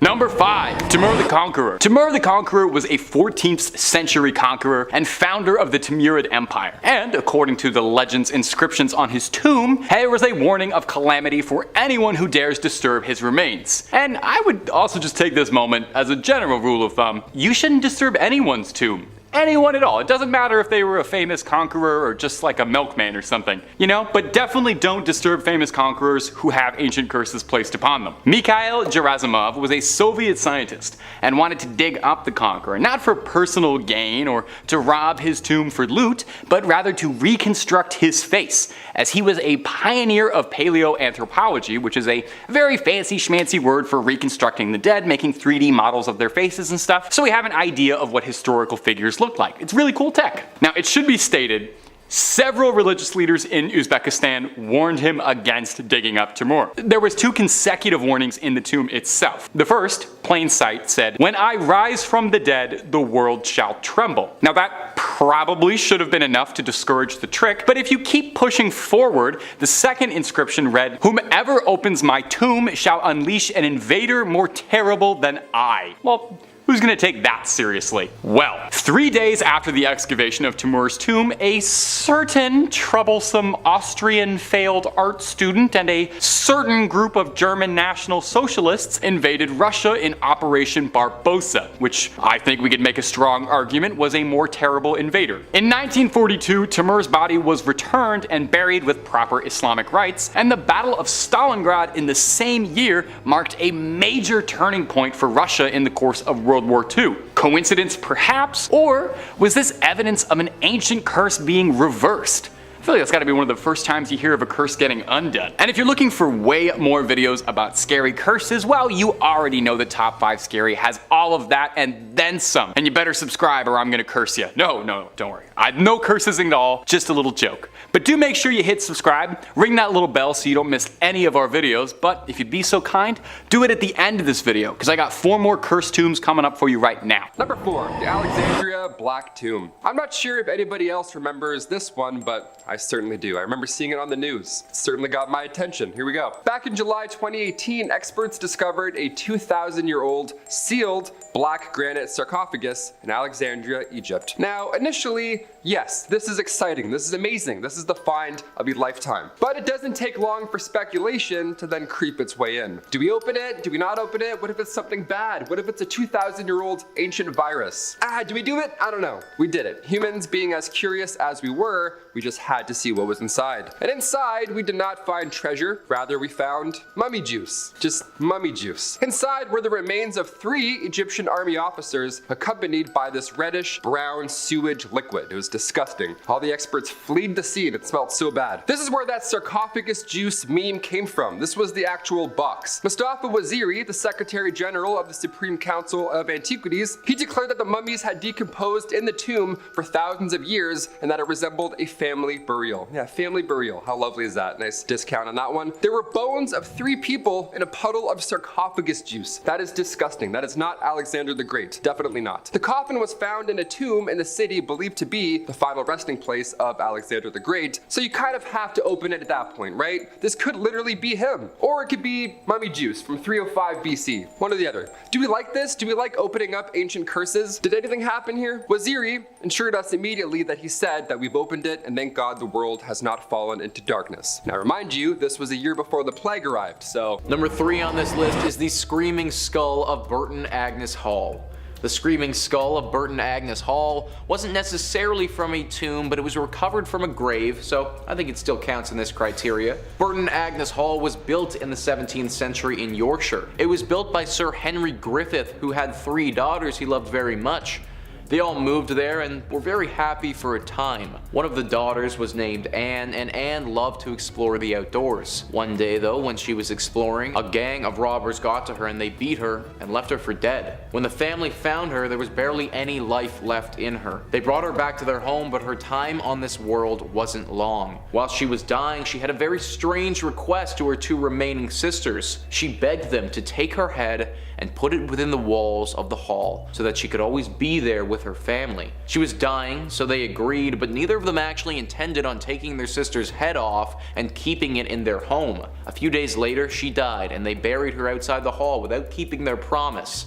Number 5. Timur the Conqueror. Timur the Conqueror was a 14th century conqueror and founder of the Timurid Empire. And according to the legend's inscriptions on his tomb, there was a warning of calamity for anyone who dares disturb his remains. And I would also just take this moment as a general rule of thumb, you shouldn't disturb anyone's tomb. Anyone at all. It doesn't matter if they were a famous conqueror or just like a milkman or something, you know? But definitely don't disturb famous conquerors who have ancient curses placed upon them. Mikhail Gerasimov was a Soviet scientist and wanted to dig up the conqueror, not for personal gain or to rob his tomb for loot, but rather to reconstruct his face, as he was a pioneer of paleoanthropology, which is a very fancy schmancy word for reconstructing the dead, making 3D models of their faces and stuff, so we have an idea of what historical figures look like. It's really cool tech. Now, it should be stated, several religious leaders in Uzbekistan warned him against digging up Timur. There was 2 consecutive warnings in the tomb itself. The first, plain sight, said, "When I rise from the dead, the world shall tremble." Now that probably should have been enough to discourage the trick, but if you keep pushing forward, the second inscription read, "Whomever opens my tomb shall unleash an invader more terrible than I." Well, who's gonna take that seriously? Well, 3 days after the excavation of Timur's tomb, a certain troublesome Austrian failed art student and a certain group of German National Socialists invaded Russia in Operation Barbarossa, which I think we could make a strong argument was a more terrible invader. In 1942, Timur's body was returned and buried with proper Islamic rites, and the Battle of Stalingrad in the same year marked a major turning point for Russia in the course of World War II. Coincidence perhaps? Or was this evidence of an ancient curse being reversed? I feel like that's gotta be one of the first times you hear of a curse getting undone. And if you're looking for way more videos about scary curses, well, you already know that Top 5 Scary has all of that and then some. And you better subscribe or I'm gonna curse you. No, don't worry. No curses at all, just a little joke. But do make sure you hit subscribe, ring that little bell so you don't miss any of our videos, but if you'd be so kind, do it at the end of this video, because I got 4 more cursed tombs coming up for you right now. Number 4, the Alexandria Black Tomb. I'm not sure if anybody else remembers this one, but I certainly do. I remember seeing it on the news. It certainly got my attention. Here we go. Back in July 2018, experts discovered a 2,000-year-old sealed black granite sarcophagus in Alexandria, Egypt. Now, initially, yes, this is exciting. This is amazing. This is the find of a lifetime. But it doesn't take long for speculation to then creep its way in. Do we open it? Do we not open it? What if it's something bad? What if it's a 2,000-year-old ancient virus? Do we do it? I don't know. We did it. Humans being as curious as we were, we just had to see what was inside. And inside, we did not find treasure. Rather, we found mummy juice. Just mummy juice. Inside were the remains of 3 Egyptian army officers accompanied by this reddish brown sewage liquid. It was disgusting. All the experts fled the scene. It smelled so bad. This is where that sarcophagus juice meme came from. This was the actual box. Mustafa Waziri, the Secretary General of the Supreme Council of Antiquities, he declared that the mummies had decomposed in the tomb for thousands of years and that it resembled a family burial. Yeah, family burial. How lovely is that? Nice discount on that one. There were bones of 3 people in a puddle of sarcophagus juice. That is disgusting. That is not Alexander the Great. Definitely not. The coffin was found in a tomb in the city believed to be the final resting place of Alexander the Great, so you kind of have to open it at that point, right? This could literally be him. Or it could be mummy juice from 305 BC. One or the other. Do we like this? Do we like opening up ancient curses? Did anything happen here? Waziri assured us immediately that he said that we've opened it and thank God the world has not fallen into darkness. Now remind you, this was a year before the plague arrived, so. Number 3 on this list is the Screaming Skull of Burton Agnes Hall. The Screaming Skull of Burton Agnes Hall wasn't necessarily from a tomb, but it was recovered from a grave, so I think it still counts in this criteria. Burton Agnes Hall was built in the 17th century in Yorkshire. It was built by Sir Henry Griffith, who had 3 daughters he loved very much. They all moved there and were very happy for a time. One of the daughters was named Anne, and Anne loved to explore the outdoors. One day though, when she was exploring, a gang of robbers got to her and they beat her and left her for dead. When the family found her, there was barely any life left in her. They brought her back to their home, but her time on this world wasn't long. While she was dying, she had a very strange request to her 2 remaining sisters. She begged them to take her head and put it within the walls of the hall so that she could always be there with her family. She was dying, so they agreed, but neither of them actually intended on taking their sister's head off and keeping it in their home. A few days later, she died, and they buried her outside the hall without keeping their promise.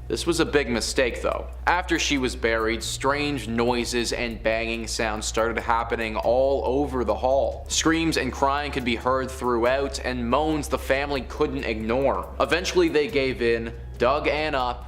This was a big mistake though. After she was buried, strange noises and banging sounds started happening all over the hall. Screams and crying could be heard throughout, and moans the family couldn't ignore. Eventually they gave in, dug Anne up,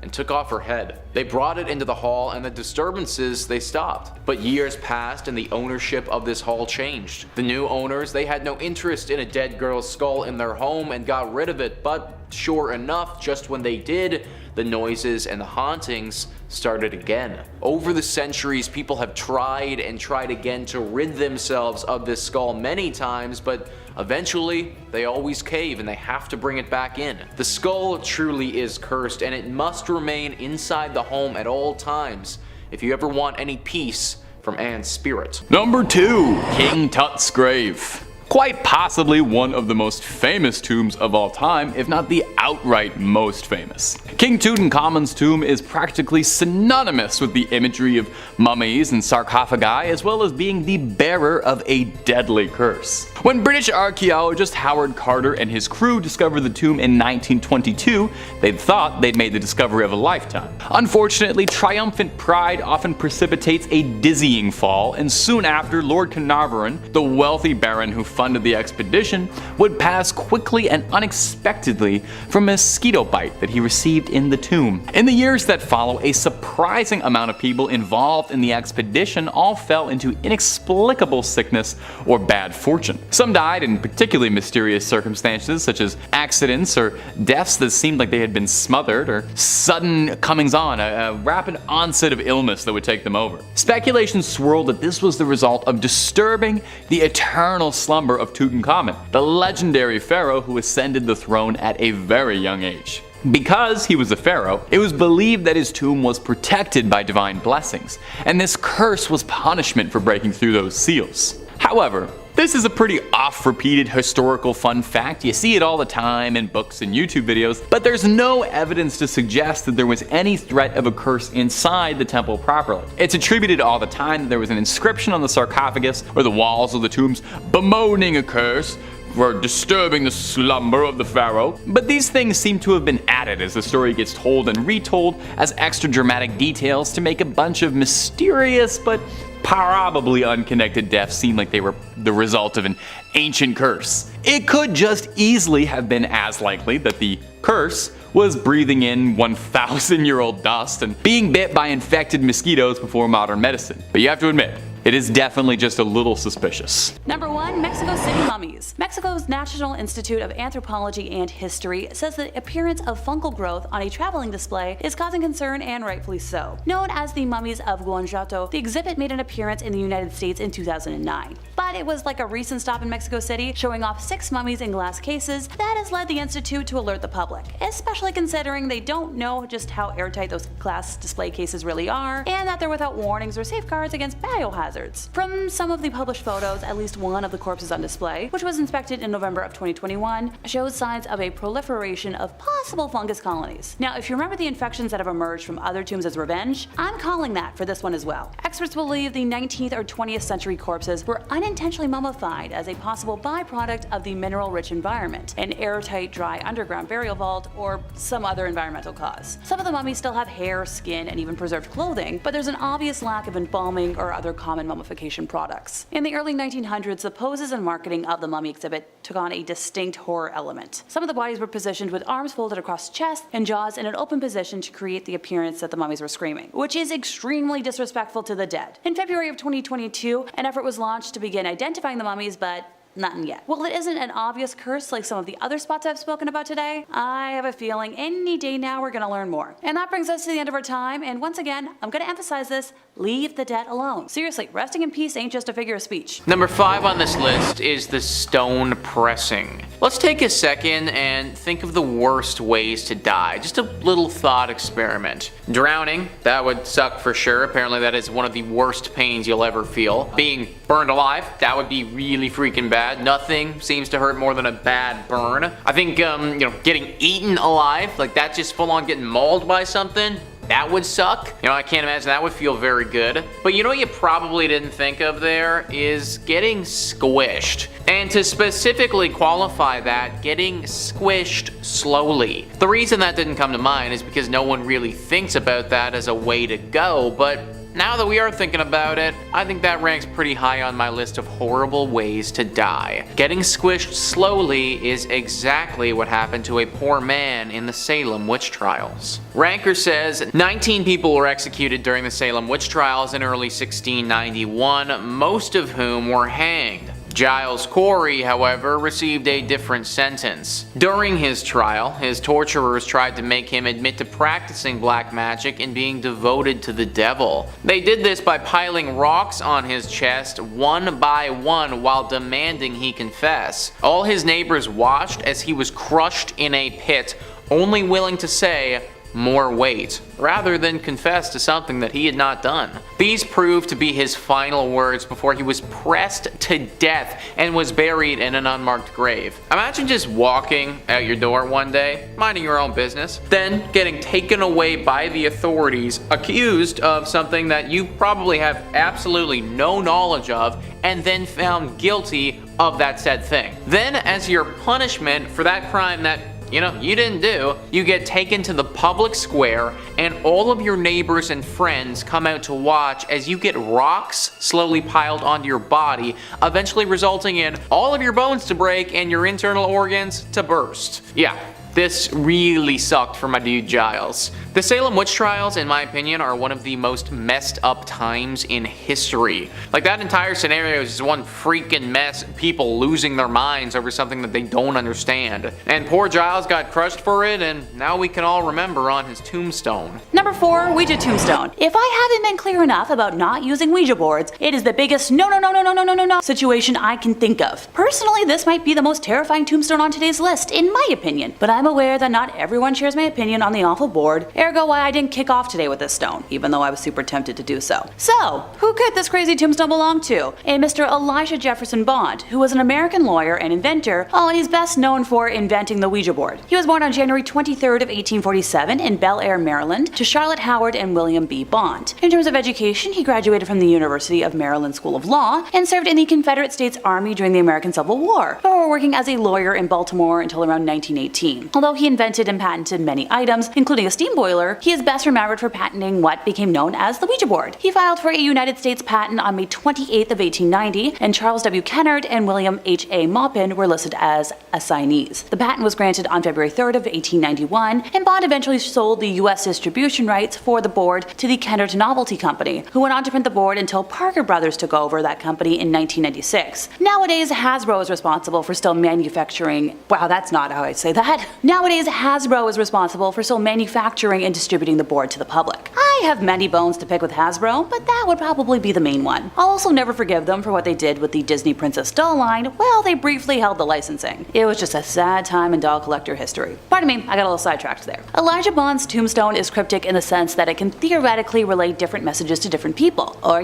and took off her head. They brought it into the hall and the disturbances, they stopped. But years passed and the ownership of this hall changed. The new owners, they had no interest in a dead girl's skull in their home and got rid of it, but sure enough, just when they did, the noises and the hauntings started again. Over the centuries, people have tried and tried again to rid themselves of this skull many times, but eventually they always cave and they have to bring it back in. The skull truly is cursed, and it must remain inside the home at all times if you ever want any peace from Anne's spirit. Number 2. King Tut's grave. Quite possibly one of the most famous tombs of all time, if not the outright most famous. King Tutankhamen's tomb is practically synonymous with the imagery of mummies and sarcophagi, as well as being the bearer of a deadly curse. When British archaeologist Howard Carter and his crew discovered the tomb in 1922, they thought they'd made the discovery of a lifetime. Unfortunately, triumphant pride often precipitates a dizzying fall, and soon after, Lord Carnarvon, the wealthy baron who funded the expedition, would pass quickly and unexpectedly from a mosquito bite that he received in the tomb. In the years that follow, a surprising amount of people involved in the expedition all fell into inexplicable sickness or bad fortune. Some died in particularly mysterious circumstances, such as accidents or deaths that seemed like they had been smothered, or sudden comings on, a rapid onset of illness that would take them over. Speculation swirled that this was the result of disturbing the eternal slumber of Tutankhamun, the legendary pharaoh who ascended the throne at a very young age. Because he was a pharaoh, it was believed that his tomb was protected by divine blessings, and this curse was punishment for breaking through those seals. However, this is a pretty oft-repeated historical fun fact. You see it all the time in books and YouTube videos, but there's no evidence to suggest that there was any threat of a curse inside the temple properly. It's attributed all the time that there was an inscription on the sarcophagus or the walls of the tombs bemoaning a curse for disturbing the slumber of the pharaoh, but these things seem to have been added as the story gets told and retold as extra dramatic details to make a bunch of mysterious but probably unconnected deaths seem like they were the result of an ancient curse. It could just easily have been as likely that the curse was breathing in 1,000-year-old dust and being bit by infected mosquitoes before modern medicine. But you have to admit, it is definitely just a little suspicious. Number 1. Mexico City mummies. Mexico's National Institute of Anthropology and History says the appearance of fungal growth on a traveling display is causing concern, and rightfully so. Known as the mummies of Guanajuato, the exhibit made an appearance in the United States in 2009. But it was like a recent stop in Mexico City, showing off 6 mummies in glass cases that has led the Institute to alert the public, especially considering they don't know just how airtight those glass display cases really are, and that they're without warnings or safeguards against biohazards. From some of the published photos, at least one of the corpses on display, which was inspected in November of 2021, shows signs of a proliferation of possible fungus colonies. Now, if you remember the infections that have emerged from other tombs as revenge, I'm calling that for this one as well. Experts believe the 19th or 20th century corpses were unintentionally mummified as a possible byproduct of the mineral-rich environment, an airtight, dry underground burial vault, or some other environmental cause. Some of the mummies still have hair, skin, and even preserved clothing, but there's an obvious lack of embalming or other common mummification products. In the early 1900s, the poses and marketing of the mummy exhibit took on a distinct horror element. Some of the bodies were positioned with arms folded across chest and jaws in an open position to create the appearance that the mummies were screaming, which is extremely disrespectful to the dead. In February of 2022, an effort was launched to begin identifying the mummies, but nothing yet. While it isn't an obvious curse like some of the other spots I've spoken about today, I have a feeling any day now we're gonna learn more. And that brings us to the end of our time, and once again, I'm gonna emphasize this: leave the dead alone. Seriously, resting in peace ain't just a figure of speech. Number 5 on this list is the stone pressing. Let's take a second and think of the worst ways to die. Just a little thought experiment. Drowning, that would suck for sure. Apparently that is one of the worst pains you'll ever feel. Being burned alive, that would be really freaking bad. Nothing seems to hurt more than a bad burn. I think, getting eaten alive, like that's just full on getting mauled by something. that would suck. You know, I can't imagine that would feel very good. But you know what you probably didn't think of there is getting squished. And to specifically qualify that, getting squished slowly. The reason that didn't come to mind is because no one really thinks about that as a way to go, but now that we are thinking about it, I think that ranks pretty high on my list of horrible ways to die. Getting squished slowly is exactly what happened to a poor man in the Salem witch trials. Ranker says 19 people were executed during the Salem witch trials in early 1691, most of whom were hanged. Giles Corey, however, received a different sentence. During his trial, his torturers tried to make him admit to practicing black magic and being devoted to the devil. They did this by piling rocks on his chest one by one while demanding he confess. All his neighbors watched as he was crushed in a pit, only willing to say, "More weight," rather than confess to something that he had not done. These proved to be his final words before he was pressed to death and was buried in an unmarked grave. Imagine just walking out your door one day, minding your own business, then getting taken away by the authorities, accused of something that you probably have absolutely no knowledge of, and then found guilty of that said thing. Then, as your punishment for that crime that you didn't do, you get taken to the public square and all of your neighbors and friends come out to watch as you get rocks slowly piled onto your body, eventually resulting in all of your bones to break and your internal organs to burst. Yeah, this really sucked for my dude Giles. The Salem witch trials, in my opinion, are one of the most messed up times in history. Like, that entire scenario is just one freaking mess, people losing their minds over something that they don't understand. And poor Giles got crushed for it, and now we can all remember on his tombstone. Number 4, Ouija Tombstone. If I haven't been clear enough about not using Ouija boards, it is the biggest no situation I can think of. Personally, this might be the most terrifying tombstone on today's list, in my opinion, but I'm aware that not everyone shares my opinion on the awful board, ergo why I didn't kick off today with this stone, even though I was super tempted to do so. So, who could this crazy tombstone belong to? A Mr. Elijah Jefferson Bond, who was an American lawyer and inventor, and he's best known for inventing the Ouija board. He was born on January 23rd of 1847 in Bel Air, Maryland, to Charlotte Howard and William B. Bond. In terms of education, he graduated from the University of Maryland School of Law and served in the Confederate States Army during the American Civil War, before working as a lawyer in Baltimore until around 1918. Although he invented and patented many items, including a steam boiler, he is best remembered for patenting what became known as the Ouija board. He filed for a United States patent on May 28th of 1890, and Charles W. Kennard and William H.A. Maupin were listed as assignees. The patent was granted on February 3rd of 1891, and Bond eventually sold the U.S. distribution rights for the board to the Kennard Novelty Company, who went on to print the board until Parker Brothers took over that company in 1996. Nowadays, Hasbro is responsible for still manufacturing. Wow, that's not how I say that. Nowadays, Hasbro is responsible for still manufacturing and distributing the board to the public. I have many bones to pick with Hasbro, but that would probably be the main one. I'll also never forgive them for what they did with the Disney Princess doll line. Well, they briefly held the licensing. It was just a sad time in doll collector history. Pardon me, I got a little sidetracked there. Elijah Bond's tombstone is cryptic in the sense that it can theoretically relay different messages to different people, or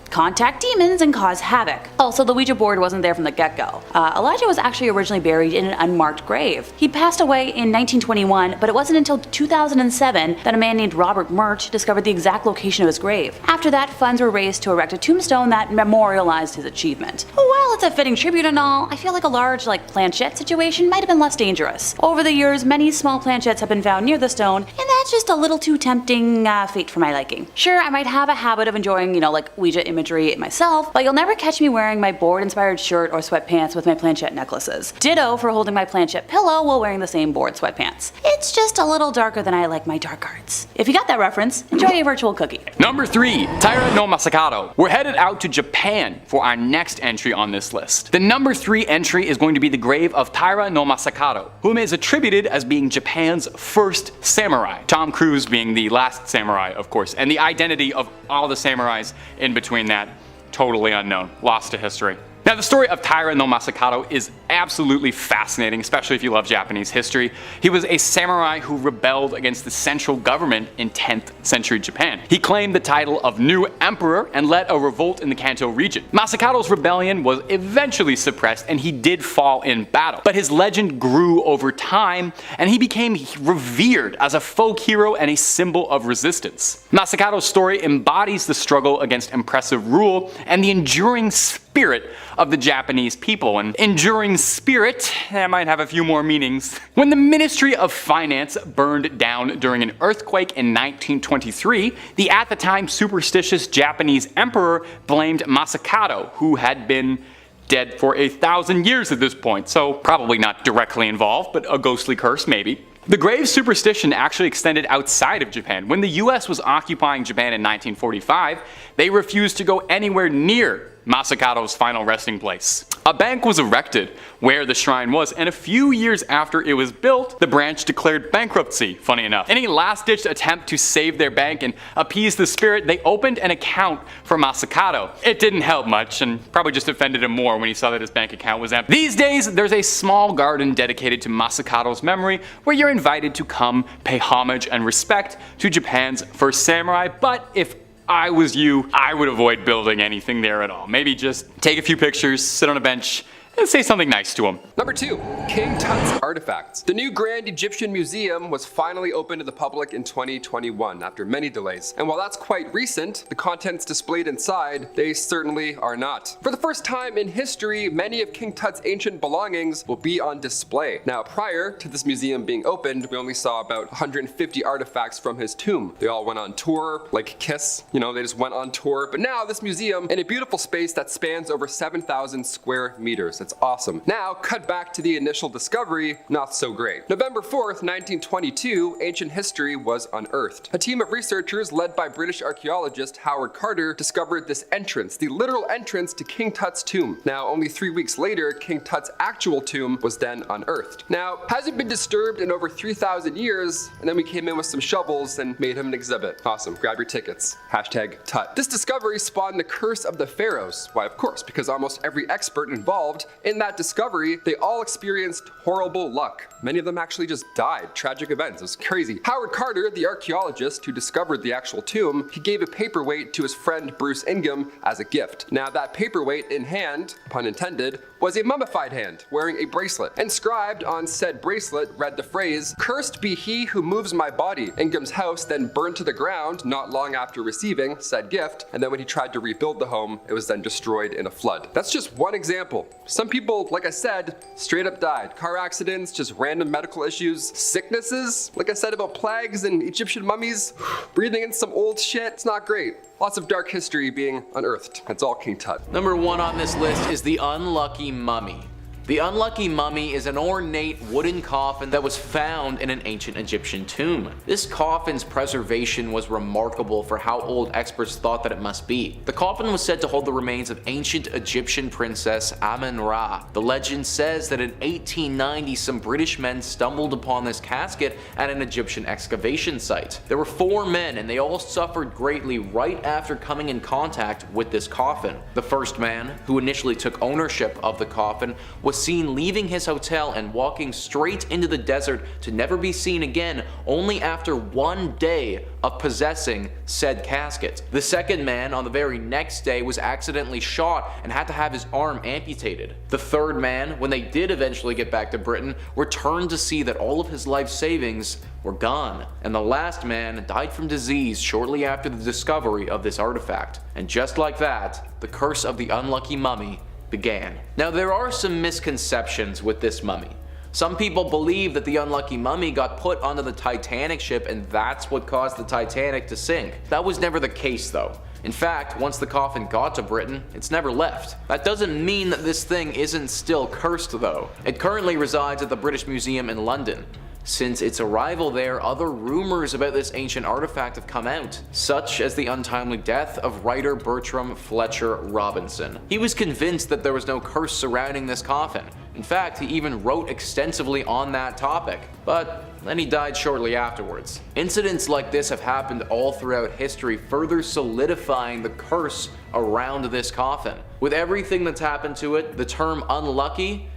contact demons and cause havoc. Also, the Ouija board wasn't there from the get-go. Elijah was actually originally buried in an unmarked grave. He passed away in 1921, but it wasn't until 2007 that a man named Robert Murch discovered the exact location of his grave. After that, funds were raised to erect a tombstone that memorialized his achievement. While it's a fitting tribute and all, I feel like a large, planchette situation might have been less dangerous. Over the years, many small planchettes have been found near the stone, and that's just a little too tempting fate for my liking. Sure, I might have a habit of enjoying, Ouija imagery myself, but you'll never catch me wearing my board-inspired shirt or sweatpants with my planchette necklaces. Ditto for holding my planchette pillow while wearing the same board sweatpants. It's just a little darker than I like my dark arts. If you got that reference, enjoy a virtual cookie. Number 3, Tyrano Masakado. We're headed out to Japan for our next entry on this list. The number 3 entry is going to be the grave of Tyrano Masakado, whom is attributed as being Japan's first samurai. Tom Cruise being the last samurai, of course, and the identity of all the samurais in between that, totally unknown, lost to history. Now, the story of Tyrano Masakado is absolutely fascinating, especially if you love Japanese history. He was a samurai who rebelled against the central government in 10th century Japan. He claimed the title of new emperor and led a revolt in the Kanto region. Masakado's rebellion was eventually suppressed and he did fall in battle, but his legend grew over time and he became revered as a folk hero and a symbol of resistance. Masakado's story embodies the struggle against oppressive rule and the enduring spirit of the Japanese people. And enduring spirit, that might have a few more meanings. When the Ministry of Finance burned down during an earthquake in 1923, the at the time superstitious Japanese emperor blamed Masakado, who had been dead for 1,000 years at this point, so probably not directly involved, but a ghostly curse maybe. The grave superstition actually extended outside of Japan. When the US was occupying Japan in 1945, they refused to go anywhere near Masakado's final resting place. A bank was erected where the shrine was, and a few years after it was built, the branch declared bankruptcy, funny enough. In a last-ditch attempt to save their bank and appease the spirit, they opened an account for Masakado. It didn't help much, and probably just offended him more when he saw that his bank account was empty. These days, there's a small garden dedicated to Masakado's memory where you're invited to come pay homage and respect to Japan's first samurai, but if I was you, I would avoid building anything there at all. Maybe just take a few pictures, sit on a bench, and say something nice to him. Number 2. King Tut's artifacts. The new Grand Egyptian Museum was finally opened to the public in 2021 after many delays. And while that's quite recent, the contents displayed inside, they certainly are not. For the first time in history, many of King Tut's ancient belongings will be on display. Now, prior to this museum being opened, we only saw about 150 artifacts from his tomb. They all went on tour, like Kiss, they just went on tour. But now this museum, in a beautiful space that spans over 7,000 square meters. It's awesome. Now, cut back to the initial discovery, not so great. November 4th, 1922, ancient history was unearthed. A team of researchers led by British archaeologist Howard Carter discovered this entrance, the literal entrance to King Tut's tomb. Now, only 3 weeks later, King Tut's actual tomb was then unearthed. Now, hasn't been disturbed in over 3,000 years, and then we came in with some shovels and made him an exhibit. Awesome, grab your tickets. #Tut. This discovery spawned the curse of the pharaohs. Why, of course, because almost every expert involved in that discovery, they all experienced horrible luck. Many of them actually just died. Tragic events. It was crazy. Howard Carter, the archaeologist who discovered the actual tomb, he gave a paperweight to his friend Bruce Ingham as a gift. Now, that paperweight in hand, pun intended, was a mummified hand wearing a bracelet. Inscribed on said bracelet read the phrase, "Cursed be he who moves my body." Ingham's house then burned to the ground not long after receiving said gift, and then when he tried to rebuild the home, it was then destroyed in a flood. That's just one example. Some people, like I said, straight up died. Car accidents, just random medical issues, sicknesses, like I said about plagues and Egyptian mummies, breathing in some old shit. It's not great. Lots of dark history being unearthed. That's all King Tut. Number 1 on this list is the unlucky mummy. The unlucky mummy is an ornate wooden coffin that was found in an ancient Egyptian tomb. This coffin's preservation was remarkable for how old experts thought that it must be. The coffin was said to hold the remains of ancient Egyptian princess Amun-Ra. The legend says that in 1890 some British men stumbled upon this casket at an Egyptian excavation site. There were 4 men and they all suffered greatly right after coming in contact with this coffin. The first man, who initially took ownership of the coffin, was seen leaving his hotel and walking straight into the desert to never be seen again only after 1 day of possessing said casket. The second man on the very next day was accidentally shot and had to have his arm amputated. The third man, when they did eventually get back to Britain, returned to see that all of his life savings were gone. And the last man died from disease shortly after the discovery of this artifact. And just like that, the curse of the unlucky mummy began. Now, there are some misconceptions with this mummy. Some people believe that the unlucky mummy got put onto the Titanic ship and that's what caused the Titanic to sink. That was never the case though. In fact, once the coffin got to Britain, it's never left. That doesn't mean that this thing isn't still cursed though. It currently resides at the British Museum in London. Since its arrival there, other rumors about this ancient artifact have come out, such as the untimely death of writer Bertram Fletcher Robinson. He was convinced that there was no curse surrounding this coffin. In fact, he even wrote extensively on that topic. But and he died shortly afterwards. Incidents like this have happened all throughout history, further solidifying the curse around this coffin. With everything that's happened to it, the term unlucky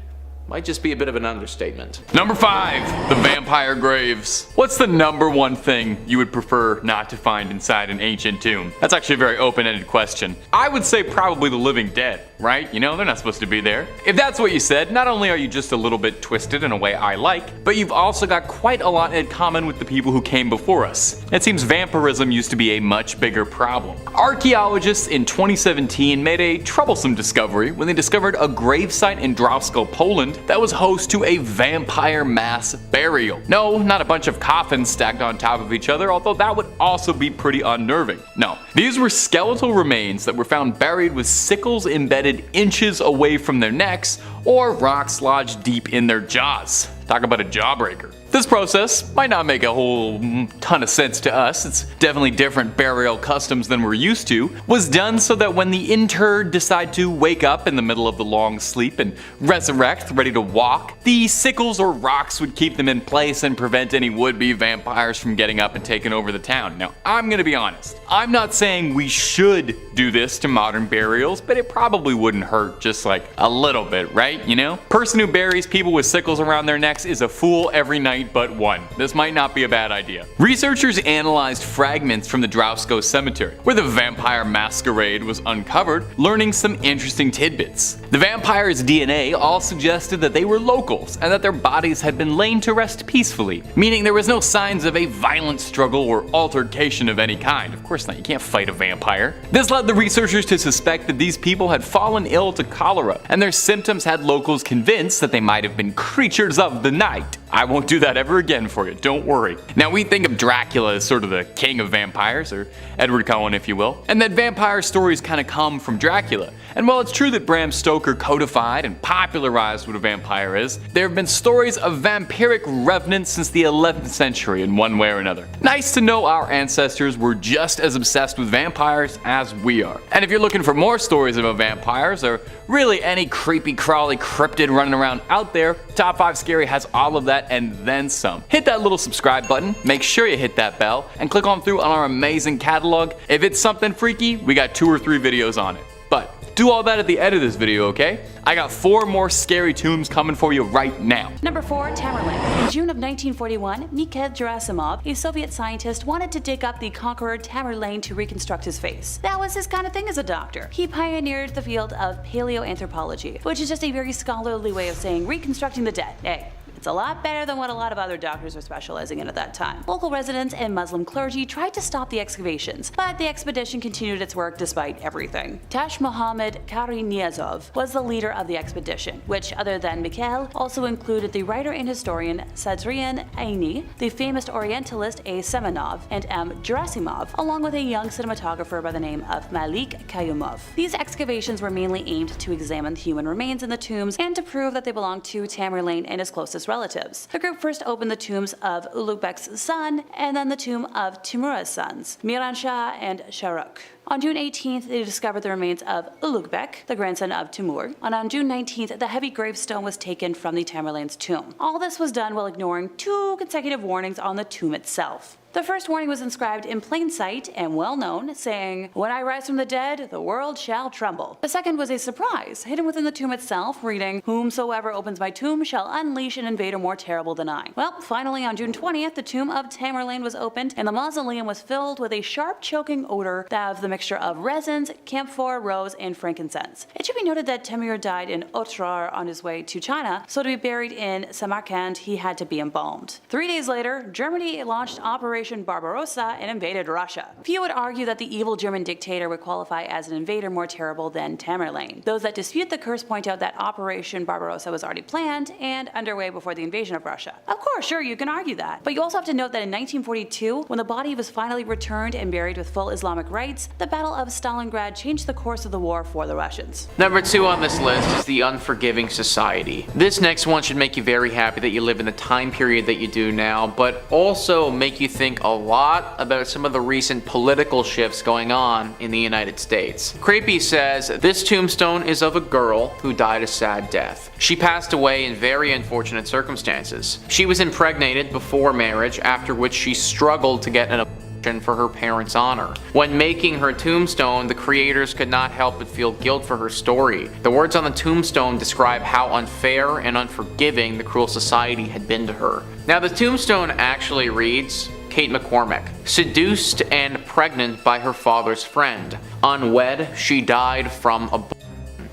might just be a bit of an understatement. Number 5. The vampire graves. What's the number one thing you would prefer not to find inside an ancient tomb? That's actually a very open-ended question. I would say probably the living dead, right? You know, they're not supposed to be there. If that's what you said, not only are you just a little bit twisted in a way I like, but you've also got quite a lot in common with the people who came before us. It seems vampirism used to be a much bigger problem. Archaeologists in 2017 made a troublesome discovery when they discovered a gravesite in Drawsko, Poland that was host to a vampire mass burial. No, not a bunch of coffins stacked on top of each other, although that would also be pretty unnerving. No, these were skeletal remains that were found buried with sickles embedded inches away from their necks or rocks lodged deep in their jaws. Talk about a jawbreaker. This process might not make a whole ton of sense to us, it's definitely different burial customs than we're used to, was done so that when the interred decide to wake up in the middle of the long sleep and resurrect ready to walk, the sickles or rocks would keep them in place and prevent any would-be vampires from getting up and taking over the town. Now, I'm gonna be honest, I'm not saying we should do this to modern burials, but it probably wouldn't hurt just like a little bit, right? You know? Person who buries people with sickles around their necks is a fool every night but one. This might not be a bad idea. Researchers analyzed fragments from the Drawsko cemetery, where the vampire masquerade was uncovered, learning some interesting tidbits. The vampires' DNA all suggested that they were locals and that their bodies had been lain to rest peacefully, meaning there was no signs of a violent struggle or altercation of any kind. Of course not, you can't fight a vampire. This led the researchers to suspect that these people had fallen ill to cholera, and their symptoms had locals convinced that they might have been creatures of the night. I won't do that ever again for you, don't worry. Now we think of Dracula as sort of the king of vampires, or Edward Cullen if you will, and that vampire stories kind of come from Dracula. And while it's true that Bram Stoker codified and popularized what a vampire is, there have been stories of vampiric revenants since the 11th century in one way or another. Nice to know our ancestors were just as obsessed with vampires as we are. And if you're looking for more stories about vampires, or really any creepy crawly cryptid running around out there, Top 5 Scary has all of that and then some. Hit that little subscribe button, make sure you hit that bell, and click on through on our amazing catalog. If it's something freaky, we got 2 or 3 videos on it. But do all that at the end of this video, okay? I got 4 more scary tombs coming for you right now. Number 4. Tamerlane. In June of 1941, Mikhail Gerasimov, a Soviet scientist, wanted to dig up the Conqueror Tamerlane to reconstruct his face. That was his kind of thing as a doctor. He pioneered the field of paleoanthropology, which is just a very scholarly way of saying reconstructing the dead. Hey, it's a lot better than what a lot of other doctors were specializing in at that time. Local residents and Muslim clergy tried to stop the excavations, but the expedition continued its work despite everything. Tash Mohammed Kariniazov was the leader of the expedition, which, other than Mikhail, also included the writer and historian Sadrian Aini, the famous Orientalist A. Semenov, and M. Gerasimov, along with a young cinematographer by the name of Malik Kayumov. These excavations were mainly aimed to examine the human remains in the tombs and to prove that they belonged to Tamerlane and his closest relatives. The group first opened the tombs of Ulugh-Bek's son, and then the tomb of Timur's sons, Miranshah and Shahrukh. On June 18th, they discovered the remains of Ulugh-Bek, the grandson of Timur, and on June 19th, the heavy gravestone was taken from the Tamerlane's tomb. All this was done while ignoring 2 consecutive warnings on the tomb itself. The first warning was inscribed in plain sight and well known, saying, "When I rise from the dead, the world shall tremble." The second was a surprise, hidden within the tomb itself, reading, "Whomsoever opens my tomb shall unleash an invader more terrible than I." Well, finally on June 20th, the tomb of Tamerlane was opened, and the mausoleum was filled with a sharp choking odor that of the mixture of resins, camphor, rose, and frankincense. It should be noted that Timur died in Otrar on his way to China, so to be buried in Samarkand, he had to be embalmed. 3 days later, Germany launched Operation Barbarossa and invaded Russia. Few would argue that the evil German dictator would qualify as an invader more terrible than Tamerlane. Those that dispute the curse point out that Operation Barbarossa was already planned and underway before the invasion of Russia. Of course, sure, you can argue that. But you also have to note that in 1942, when the body was finally returned and buried with full Islamic rites, the Battle of Stalingrad changed the course of the war for the Russians. Number 2 on this list is the Unforgiving Society. This next one should make you very happy that you live in the time period that you do now, but also make you think think a lot about some of the recent political shifts going on in the United States. Creepy says, this tombstone is of a girl who died a sad death. She passed away in very unfortunate circumstances. She was impregnated before marriage, after which she struggled to get an abortion for her parents' honor. When making her tombstone, the creators could not help but feel guilt for her story. The words on the tombstone describe how unfair and unforgiving the cruel society had been to her. Now, the tombstone actually reads, Kate McCormick, seduced and pregnant by her father's friend. Unwed, she died from a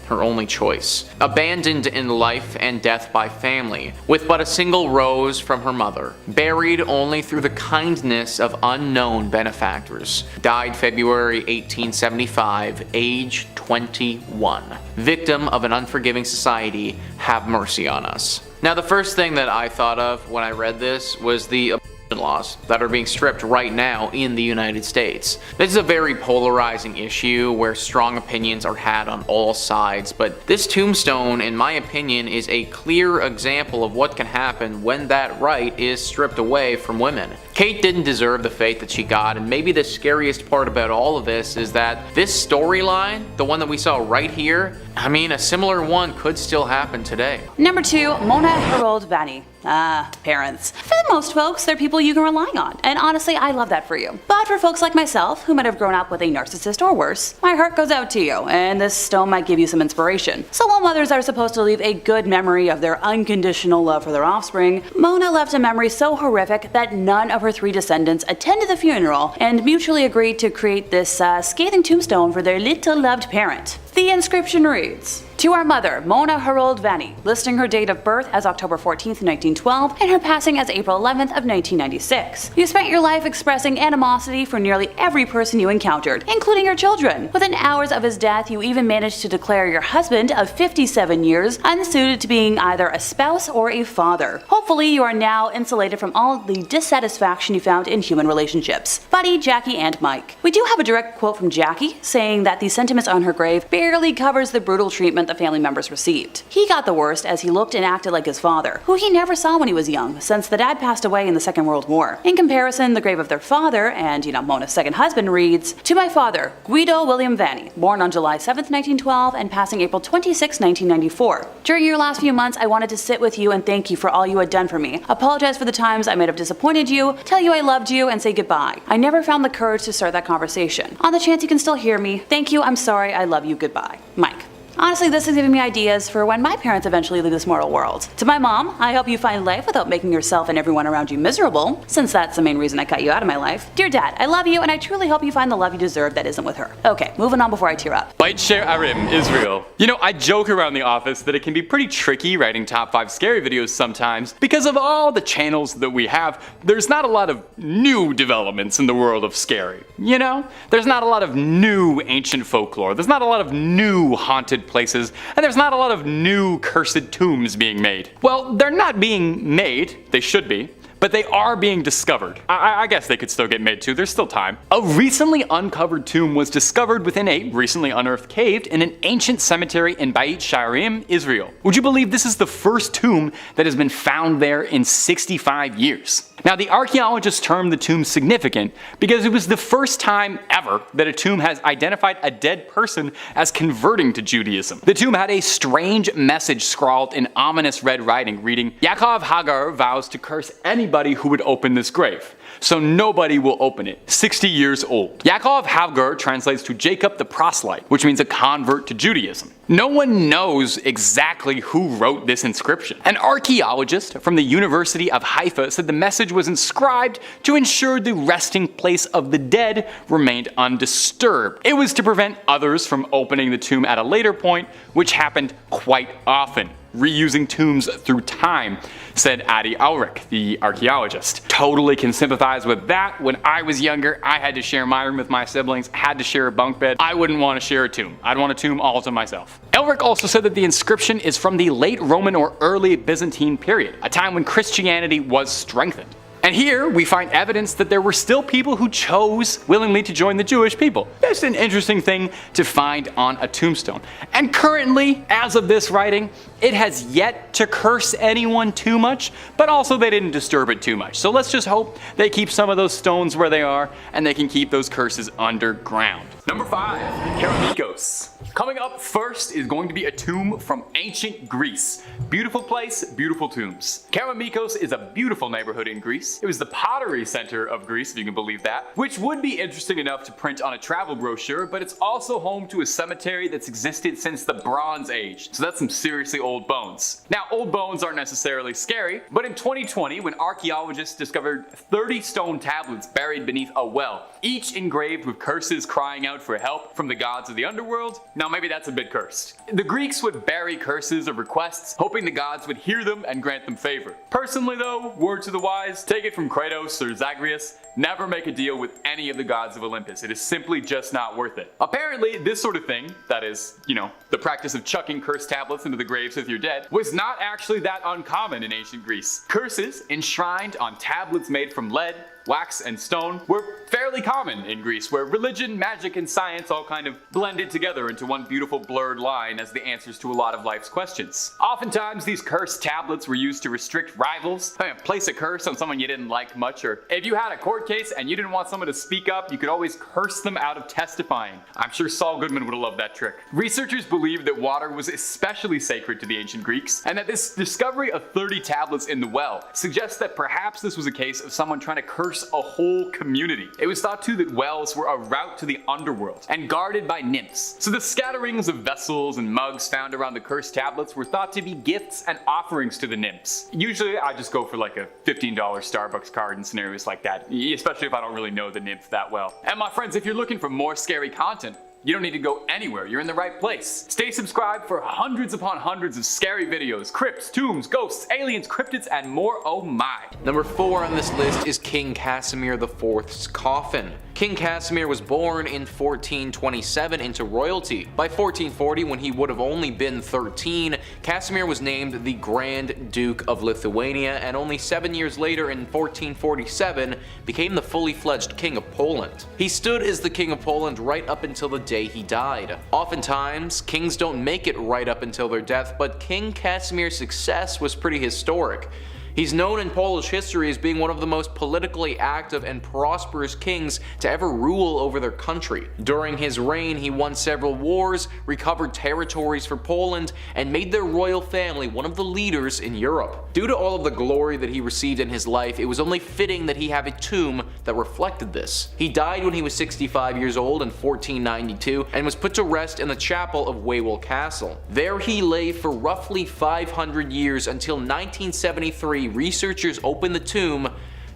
her only choice. Abandoned in life and death by family, with but a single rose from her mother. Buried only through the kindness of unknown benefactors. Died February 1875, age 21. Victim of an unforgiving society, have mercy on us. Now, the first thing that I thought of when I read this was the laws that are being stripped right now in the United States. This is a very polarizing issue where strong opinions are had on all sides, but this tombstone, in my opinion, is a clear example of what can happen when that right is stripped away from women. Kate didn't deserve the fate that she got, and maybe the scariest part about all of this is that this storyline, the one that we saw right here, I mean, a similar one could still happen today. Number 2, Mona Heral Vany. Parents. For most folks, they're people you can rely on, and honestly, I love that for you. But for folks like myself, who might have grown up with a narcissist or worse, my heart goes out to you, and this stone might give you some inspiration. So while mothers are supposed to leave a good memory of their unconditional love for their offspring, Mona left a memory so horrific that none of her 3 descendants attended the funeral and mutually agreed to create this scathing tombstone for their little loved parent. The inscription reads, to our mother, Mona Heral Vany, listing her date of birth as October 14th, 1912, and her passing as April 11th of 1996. You spent your life expressing animosity for nearly every person you encountered, including your children. Within hours of his death, you even managed to declare your husband of 57 years unsuited to being either a spouse or a father. Hopefully, you are now insulated from all the dissatisfaction you found in human relationships. Buddy, Jackie, and Mike. We do have a direct quote from Jackie, saying that the sentiments on her grave barely covers the brutal treatment the family members received. He got the worst as he looked and acted like his father, who he never saw when he was young, since the dad passed away in the Second World War. In comparison, the grave of their father, and Mona's second husband, reads, to my father, Guido William Vany, born on July 7th, 1912, and passing April 26, 1994. During your last few months, I wanted to sit with you and thank you for all you had done for me, apologize for the times I might have disappointed you, tell you I loved you, and say goodbye. I never found the courage to start that conversation. On the chance you can still hear me, thank you, I'm sorry, I love you, goodbye. Mike. Honestly, this is giving me ideas for when my parents eventually leave this mortal world. To my mom, I hope you find life without making yourself and everyone around you miserable, since that's the main reason I cut you out of my life. Dear Dad, I love you and I truly hope you find the love you deserve that isn't with her. Okay, moving on before I tear up. Bite share Arim, Israel. You know, I joke around the office that it can be pretty tricky writing top 5 scary videos sometimes because of all the channels that we have. There's not a lot of new developments in the world of scary. You know? There's not a lot of new ancient folklore. There's not a lot of new haunted places. And there's not a lot of new cursed tombs being made. Well, they're not being made, they should be, but they are being discovered. I guess they could still get made too, there's still time. A recently uncovered tomb was discovered within a recently unearthed cave in an ancient cemetery in Beit Sharim, Israel. Would you believe this is the first tomb that has been found there in 65 years? Now, the archaeologists termed the tomb significant because it was the first time ever that a tomb has identified a dead person as converting to Judaism. The tomb had a strange message scrawled in ominous red writing reading, Yaakov Hagar vows to curse anybody who would open this grave, so nobody will open it. 60 years old. Yaakov Hagar translates to Jacob the proselyte, which means a convert to Judaism. No one knows exactly who wrote this inscription. An archaeologist from the University of Haifa said the message was inscribed to ensure the resting place of the dead remained undisturbed. It was to prevent others from opening the tomb at a later point, which happened quite often. Reusing tombs through time, said Adi Ulrich, the archaeologist. Totally can sympathize with that. When I was younger, I had to share my room with my siblings, had to share a bunk bed. I wouldn't want to share a tomb. I'd want a tomb all to myself. Ulrich also said that the inscription is from the late Roman or early Byzantine period, a time when Christianity was strengthened. And here we find evidence that there were still people who chose willingly to join the Jewish people. It's an interesting thing to find on a tombstone. And currently, as of this writing, it has yet to curse anyone too much, but also they didn't disturb it too much. So let's just hope they keep some of those stones where they are and they can keep those curses underground. Number 5, Keramikos. Coming up first is going to be a tomb from ancient Greece. Beautiful place, beautiful tombs. Keramikos is a beautiful neighborhood in Greece. It was the pottery center of Greece, if you can believe that, which would be interesting enough to print on a travel brochure, but it's also home to a cemetery that's existed since the Bronze Age. So that's some seriously old bones. Now, old bones aren't necessarily scary, but in 2020, when archaeologists discovered 30 stone tablets buried beneath a well, each engraved with curses crying out for help from the gods of the underworld, now maybe that's a bit cursed. The Greeks would bury curses or requests, hoping the gods would hear them and grant them favor. Personally though, word to the wise, take it from Kratos or Zagreus, never make a deal with any of the gods of Olympus. It is simply just not worth it. Apparently, this sort of thing, that is, the practice of chucking cursed tablets into the graves with your dead, was not actually that uncommon in ancient Greece. Curses enshrined on tablets made from lead, wax, and stone were fairly common in Greece, where religion, magic, and science all kind of blended together into one beautiful blurred line as the answers to a lot of life's questions. Oftentimes, these cursed tablets were used to restrict rivals, place a curse on someone you didn't like much, or if you had a court case and you didn't want someone to speak up, you could always curse them out of testifying. I'm sure Saul Goodman would have loved that trick. Researchers believe that water was especially sacred to the ancient Greeks, and that this discovery of 30 tablets in the well suggests that perhaps this was a case of someone trying to curse a whole community. It was thought too that wells were a route to the underworld and guarded by nymphs. So the scatterings of vessels and mugs found around the cursed tablets were thought to be gifts and offerings to the nymphs. Usually I just go for like a $15 Starbucks card in scenarios like that, especially if I don't really know the nymph that well. And my friends, if you're looking for more scary content, you don't need to go anywhere, you're in the right place. Stay subscribed for hundreds upon hundreds of scary videos, crypts, tombs, ghosts, aliens, cryptids, and more, oh my. Number 4 on this list is King Casmir IV's coffin. King Casmir was born in 1427 into royalty. By 1440, when he would have only been 13, Casmir was named the Grand Duke of Lithuania, and only 7 years later in 1447 became the fully fledged King of Poland. He stood as the King of Poland right up until the day he died. Oftentimes, kings don't make it right up until their death, but King Casmir's success was pretty historic. He's known in Polish history as being one of the most politically active and prosperous kings to ever rule over their country. During his reign, he won several wars, recovered territories for Poland, and made their royal family one of the leaders in Europe. Due to all of the glory that he received in his life, it was only fitting that he have a tomb that reflected this. He died when he was 65 years old in 1492 and was put to rest in the chapel of Wawel Castle. There he lay for roughly 500 years until 1973. Researchers opened the tomb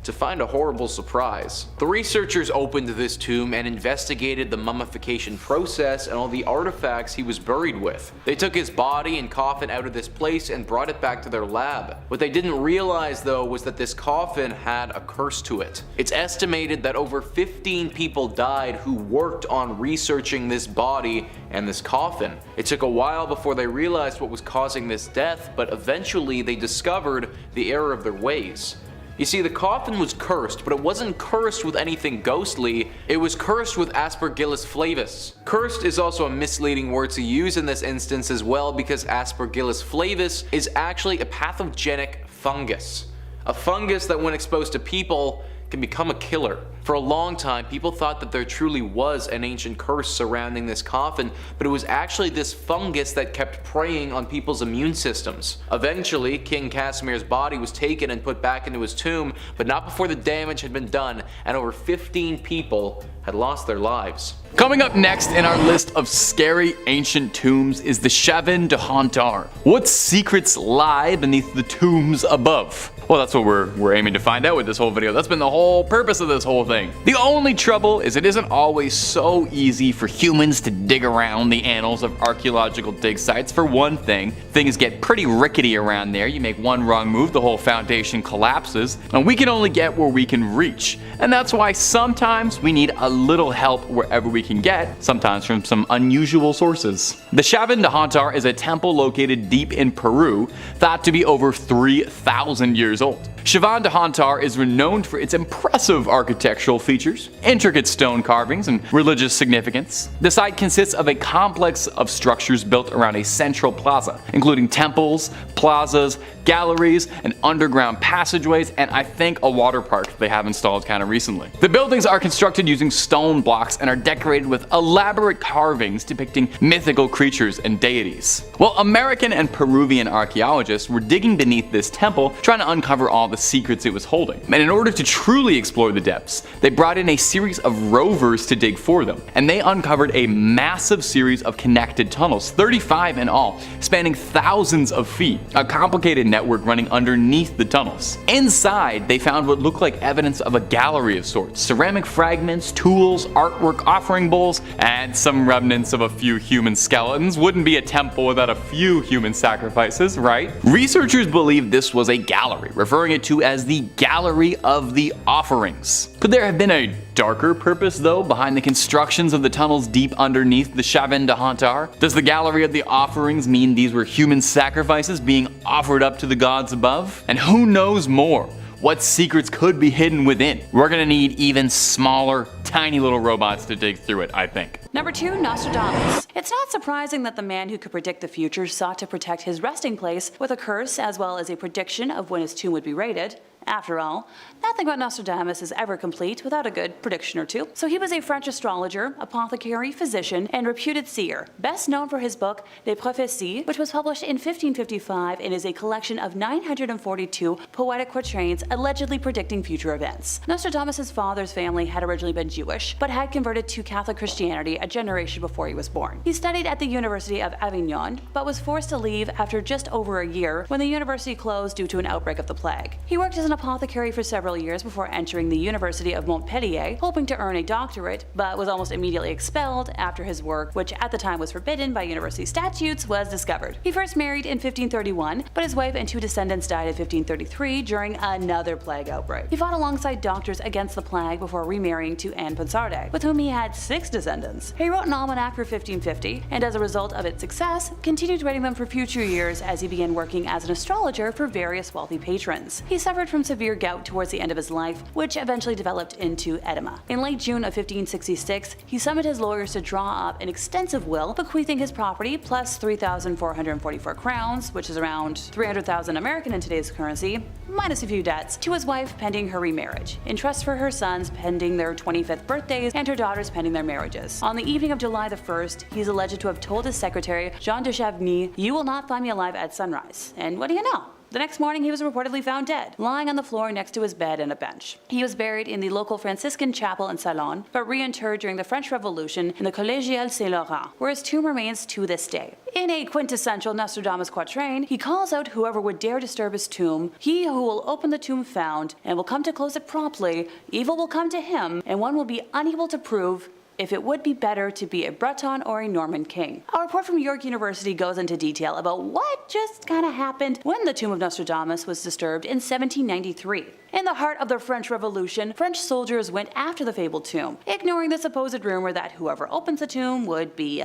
to find a horrible surprise. The researchers opened this tomb and investigated the mummification process and all the artifacts he was buried with. They took his body and coffin out of this place and brought it back to their lab. What they didn't realize though was that this coffin had a curse to it. It's estimated that over 15 people died who worked on researching this body and this coffin. It took a while before they realized what was causing this death, but eventually they discovered the error of their ways. You see, the coffin was cursed, but it wasn't cursed with anything ghostly, it was cursed with Aspergillus flavus. Cursed is also a misleading word to use in this instance as well, because Aspergillus flavus is actually a pathogenic fungus. A fungus that when exposed to people can become a killer. For a long time, people thought that there truly was an ancient curse surrounding this coffin, but it was actually this fungus that kept preying on people's immune systems. Eventually, King Casmir's body was taken and put back into his tomb, but not before the damage had been done and over 15 people had lost their lives. Coming up next in our list of scary ancient tombs is the Shian Dantar. What secrets lie beneath the tombs above? Well, that's what we're aiming to find out with this whole video. That's been the whole purpose of this whole thing. The only trouble is it isn't always so easy for humans to dig around the annals of archaeological dig sites. For one thing, things get pretty rickety around there. You make one wrong move, the whole foundation collapses, and we can only get where we can reach. And that's why sometimes we need a little help wherever we can get, sometimes from some unusual sources. The Shian Dantar is a temple located deep in Peru, thought to be over 3,000 years years old. Shian Dantar is renowned for its impressive architectural features, intricate stone carvings, and religious significance. The site consists of a complex of structures built around a central plaza, including temples, plazas, galleries, and underground passageways, and I think a water park they have installed kind of recently. The buildings are constructed using stone blocks and are decorated with elaborate carvings depicting mythical creatures and deities. Well, American and Peruvian archaeologists were digging beneath this temple, trying to uncover all the secrets it was holding. And in order to truly explore the depths, they brought in a series of rovers to dig for them, and they uncovered a massive series of connected tunnels, 35 in all, spanning thousands of feet, a complicated network running underneath the tunnels. Inside, they found what looked like evidence of a gallery of sorts, ceramic fragments, tools, artwork, offering bowls, and some remnants of a few human skeletons. Wouldn't be a temple without a few human sacrifices, right? Researchers believe this was a gallery, referring it to as the Gallery of the Offerings. Could there have been a darker purpose, though, behind the constructions of the tunnels deep underneath the Shian Dantar? Does the Gallery of the Offerings mean these were human sacrifices being offered up to the gods above? And who knows more? What secrets could be hidden within? We're gonna need even smaller, tiny little robots to dig through it, I think. Number 2, Nostradamus. It's not surprising that the man who could predict the future sought to protect his resting place with a curse as well as a prediction of when his tomb would be raided. After all, nothing about Nostradamus is ever complete without a good prediction or two. So he was a French astrologer, apothecary, physician, and reputed seer, best known for his book Les Prophéties, which was published in 1555 and is a collection of 942 poetic quatrains allegedly predicting future events. Nostradamus' father's family had originally been Jewish, but had converted to Catholic Christianity a generation before he was born. He studied at the University of Avignon, but was forced to leave after just over a year when the university closed due to an outbreak of the plague. He worked as an apothecary for several years before entering the University of Montpellier, hoping to earn a doctorate, but was almost immediately expelled after his work, which at the time was forbidden by university statutes, was discovered. He first married in 1531, but his wife and 2 descendants died in 1533 during another plague outbreak. He fought alongside doctors against the plague before remarrying to Anne Ponsarde, with whom he had 6 descendants. He wrote an almanac for 1550, and as a result of its success, continued writing them for future years as he began working as an astrologer for various wealthy patrons. He suffered from severe gout towards the end of his life, which eventually developed into edema. In late June of 1566, he summoned his lawyers to draw up an extensive will bequeathing his property plus 3,444 crowns, which is around 300,000 American in today's currency, minus a few debts, to his wife pending her remarriage, in trust for her sons pending their 25th birthdays and her daughters pending their marriages. On the evening of July the 1st, he's alleged to have told his secretary, Jean de Chavigny, "You will not find me alive at sunrise." And what do you know? The next morning, he was reportedly found dead, lying on the floor next to his bed and a bench. He was buried in the local Franciscan chapel in Salon, but reinterred during the French Revolution in the Collégiale Saint-Laurent, where his tomb remains to this day. In a quintessential Nostradamus quatrain, he calls out whoever would dare disturb his tomb, he who will open the tomb found, and will come to close it promptly, evil will come to him, and one will be unable to prove if it would be better to be a Breton or a Norman king. A report from York University goes into detail about what just kinda happened when the tomb of Nostradamus was disturbed in 1793. In the heart of the French Revolution, French soldiers went after the fabled tomb, ignoring the supposed rumor that whoever opens the tomb would be,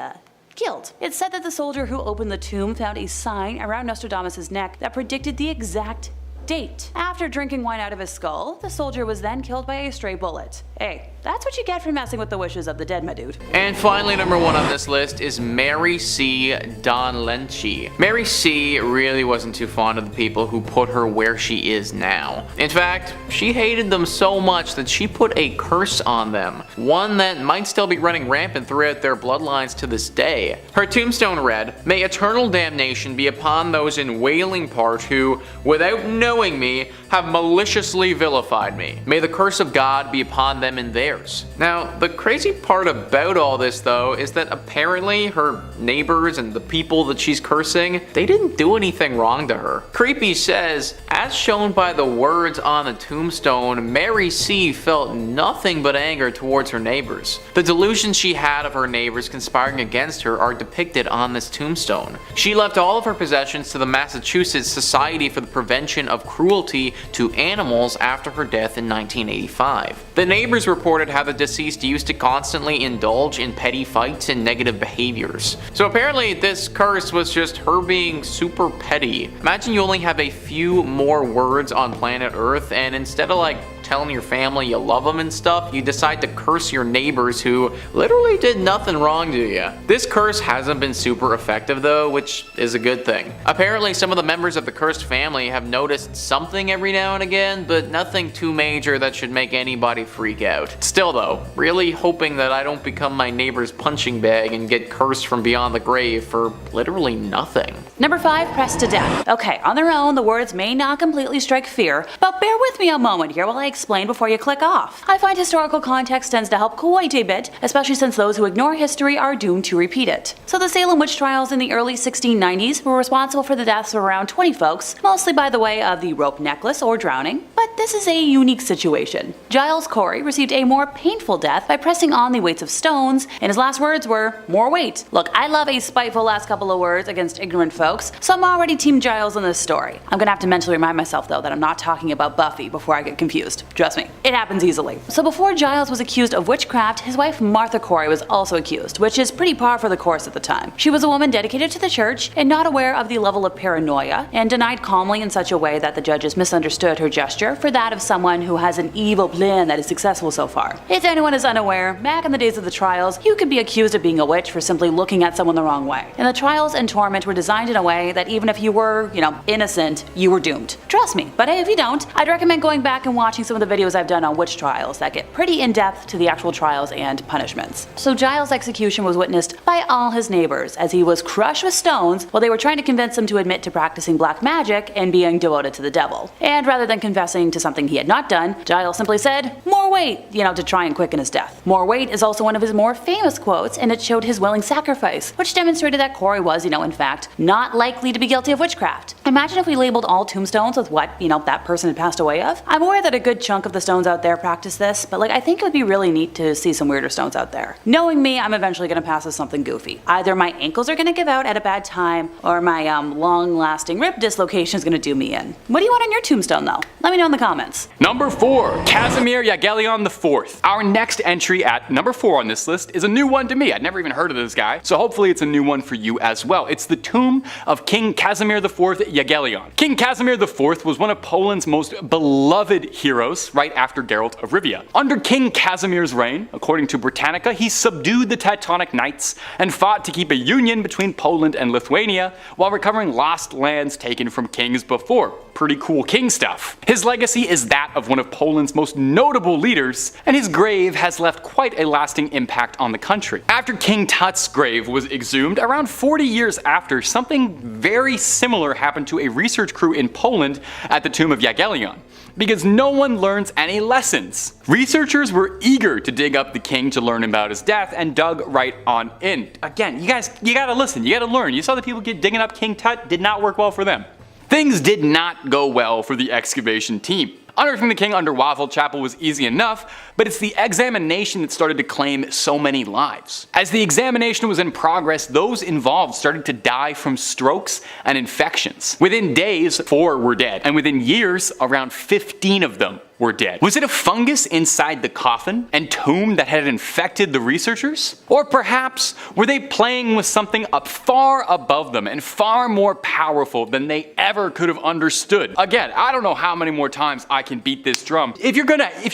killed. It's said that the soldier who opened the tomb found a sign around Nostradamus' neck that predicted the exact date. After drinking wine out of his skull, the soldier was then killed by a stray bullet. Hey, that's what you get for messing with the wishes of the dead, my dude. And finally, number 1 on this list is Mary C. Donlenchi. Mary C. really wasn't too fond of the people who put her where she is now. In fact, she hated them so much that she put a curse on them, one that might still be running rampant throughout their bloodlines to this day. Her tombstone read, "May eternal damnation be upon those in Wailing Part who, without knowing me, have maliciously vilified me. May the curse of God be upon them and theirs." Now, the crazy part about all this, though, is that apparently her neighbors and the people that she's cursing, they didn't do anything wrong to her. Creepy says, as shown by the words on the tombstone, Mary C. felt nothing but anger towards her neighbors. The delusions she had of her neighbors conspiring against her are depicted on this tombstone. She left all of her possessions to the Massachusetts Society for the Prevention of Cruelty to Animals after her death in 1985. The neighbors reported reported how the deceased used to constantly indulge in petty fights and negative behaviors. So apparently this curse was just her being super petty. Imagine you only have a few more words on planet Earth, and instead of like telling your family you love them and stuff, you decide to curse your neighbors who literally did nothing wrong to you. This curse hasn't been super effective though, which is a good thing. Apparently some of the members of the cursed family have noticed something every now and again, but nothing too major that should make anybody freak out. Still though, really hoping that I don't become my neighbor's punching bag and get cursed from beyond the grave for literally nothing. Number 5, pressed to death. Okay, on their own, the words may not completely strike fear, but bear with me a moment here while I explain before you click off. I find historical context tends to help quite a bit, especially since those who ignore history are doomed to repeat it. So the Salem witch trials in the early 1690s were responsible for the deaths of around 20 folks, mostly by the way of the rope necklace or drowning, but this is a unique situation. Giles Corey received a more painful death by pressing on the weights of stones, and his last words were, "More weight." Look, I love a spiteful last couple of words against ignorant folks, so I'm already Team Giles in this story. I'm gonna have to mentally remind myself though that I'm not talking about Buffy before I get confused. Trust me, it happens easily. So before Giles was accused of witchcraft, his wife Martha Corey was also accused, which is pretty par for the course at the time. She was a woman dedicated to the church and not aware of the level of paranoia, and denied calmly in such a way that the judges misunderstood her gesture for that of someone who has an evil plan that is successful so far. If anyone is unaware, back in the days of the trials, you could be accused of being a witch for simply looking at someone the wrong way. And the trials and torment were designed in a way that even if you were, innocent, you were doomed. Trust me, but if you don't, I'd recommend going back and watching some of the videos I've done on witch trials that get pretty in-depth to the actual trials and punishments. So Giles' execution was witnessed by all his neighbors as he was crushed with stones while they were trying to convince him to admit to practicing black magic and being devoted to the devil. And rather than confessing to something he had not done, Giles simply said, "More weight," to try and quicken his death. "More weight" is also one of his more famous quotes, and it showed his willing sacrifice, which demonstrated that Corey was, in fact, not likely to be guilty of witchcraft. Imagine if we labeled all tombstones with what, that person had passed away of. I'm aware that a good chunk of the stones out there practice this, but I think it would be really neat to see some weirder stones out there. Knowing me, I'm eventually gonna pass as something goofy. Either my ankles are gonna give out at a bad time, or my long-lasting rib dislocation is gonna do me in. What do you want on your tombstone though? Let me know in the comments. Number 4, Casmir Yagelion IV. Our next entry at number 4 on this list is a new one to me. I'd never even heard of this guy, so hopefully it's a new one for you as well. It's the tomb of King Casmir IV Yagelion. King Casmir IV was one of Poland's most beloved heroes right after Geralt of Rivia. Under King Casimir's reign, according to Britannica, he subdued the Teutonic Knights and fought to keep a union between Poland and Lithuania while recovering lost lands taken from kings before. Pretty cool king stuff. His legacy is that of one of Poland's most notable leaders, and his grave has left quite a lasting impact on the country. After King Tut's grave was exhumed, around 40 years after, something very similar happened to a research crew in Poland at the tomb of Yagelion. Because no one learns any lessons. Researchers were eager to dig up the king to learn about his death and dug right on in. Again, you gotta listen, you gotta learn. You saw the people digging up King Tut, did not work well for them. Things did not go well for the excavation team. Unearthing the king under Waffle Chapel was easy enough, but it's the examination that started to claim so many lives. As the examination was in progress, those involved started to die from strokes and infections. Within days, 4 were dead, and within years, around 15 of them were dead. Was it a fungus inside the coffin and tomb that had infected the researchers? Or perhaps were they playing with something up far above them and far more powerful than they ever could have understood? Again, I don't know how many more times I can beat this drum. If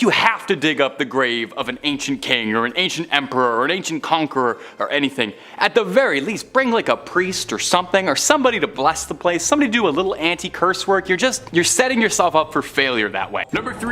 you have to dig up the grave of an ancient king or an ancient emperor or an ancient conqueror or anything, at the very least bring a priest or something, or somebody to bless the place, somebody to do a little anti-curse work. You're setting yourself up for failure that way. Number 3.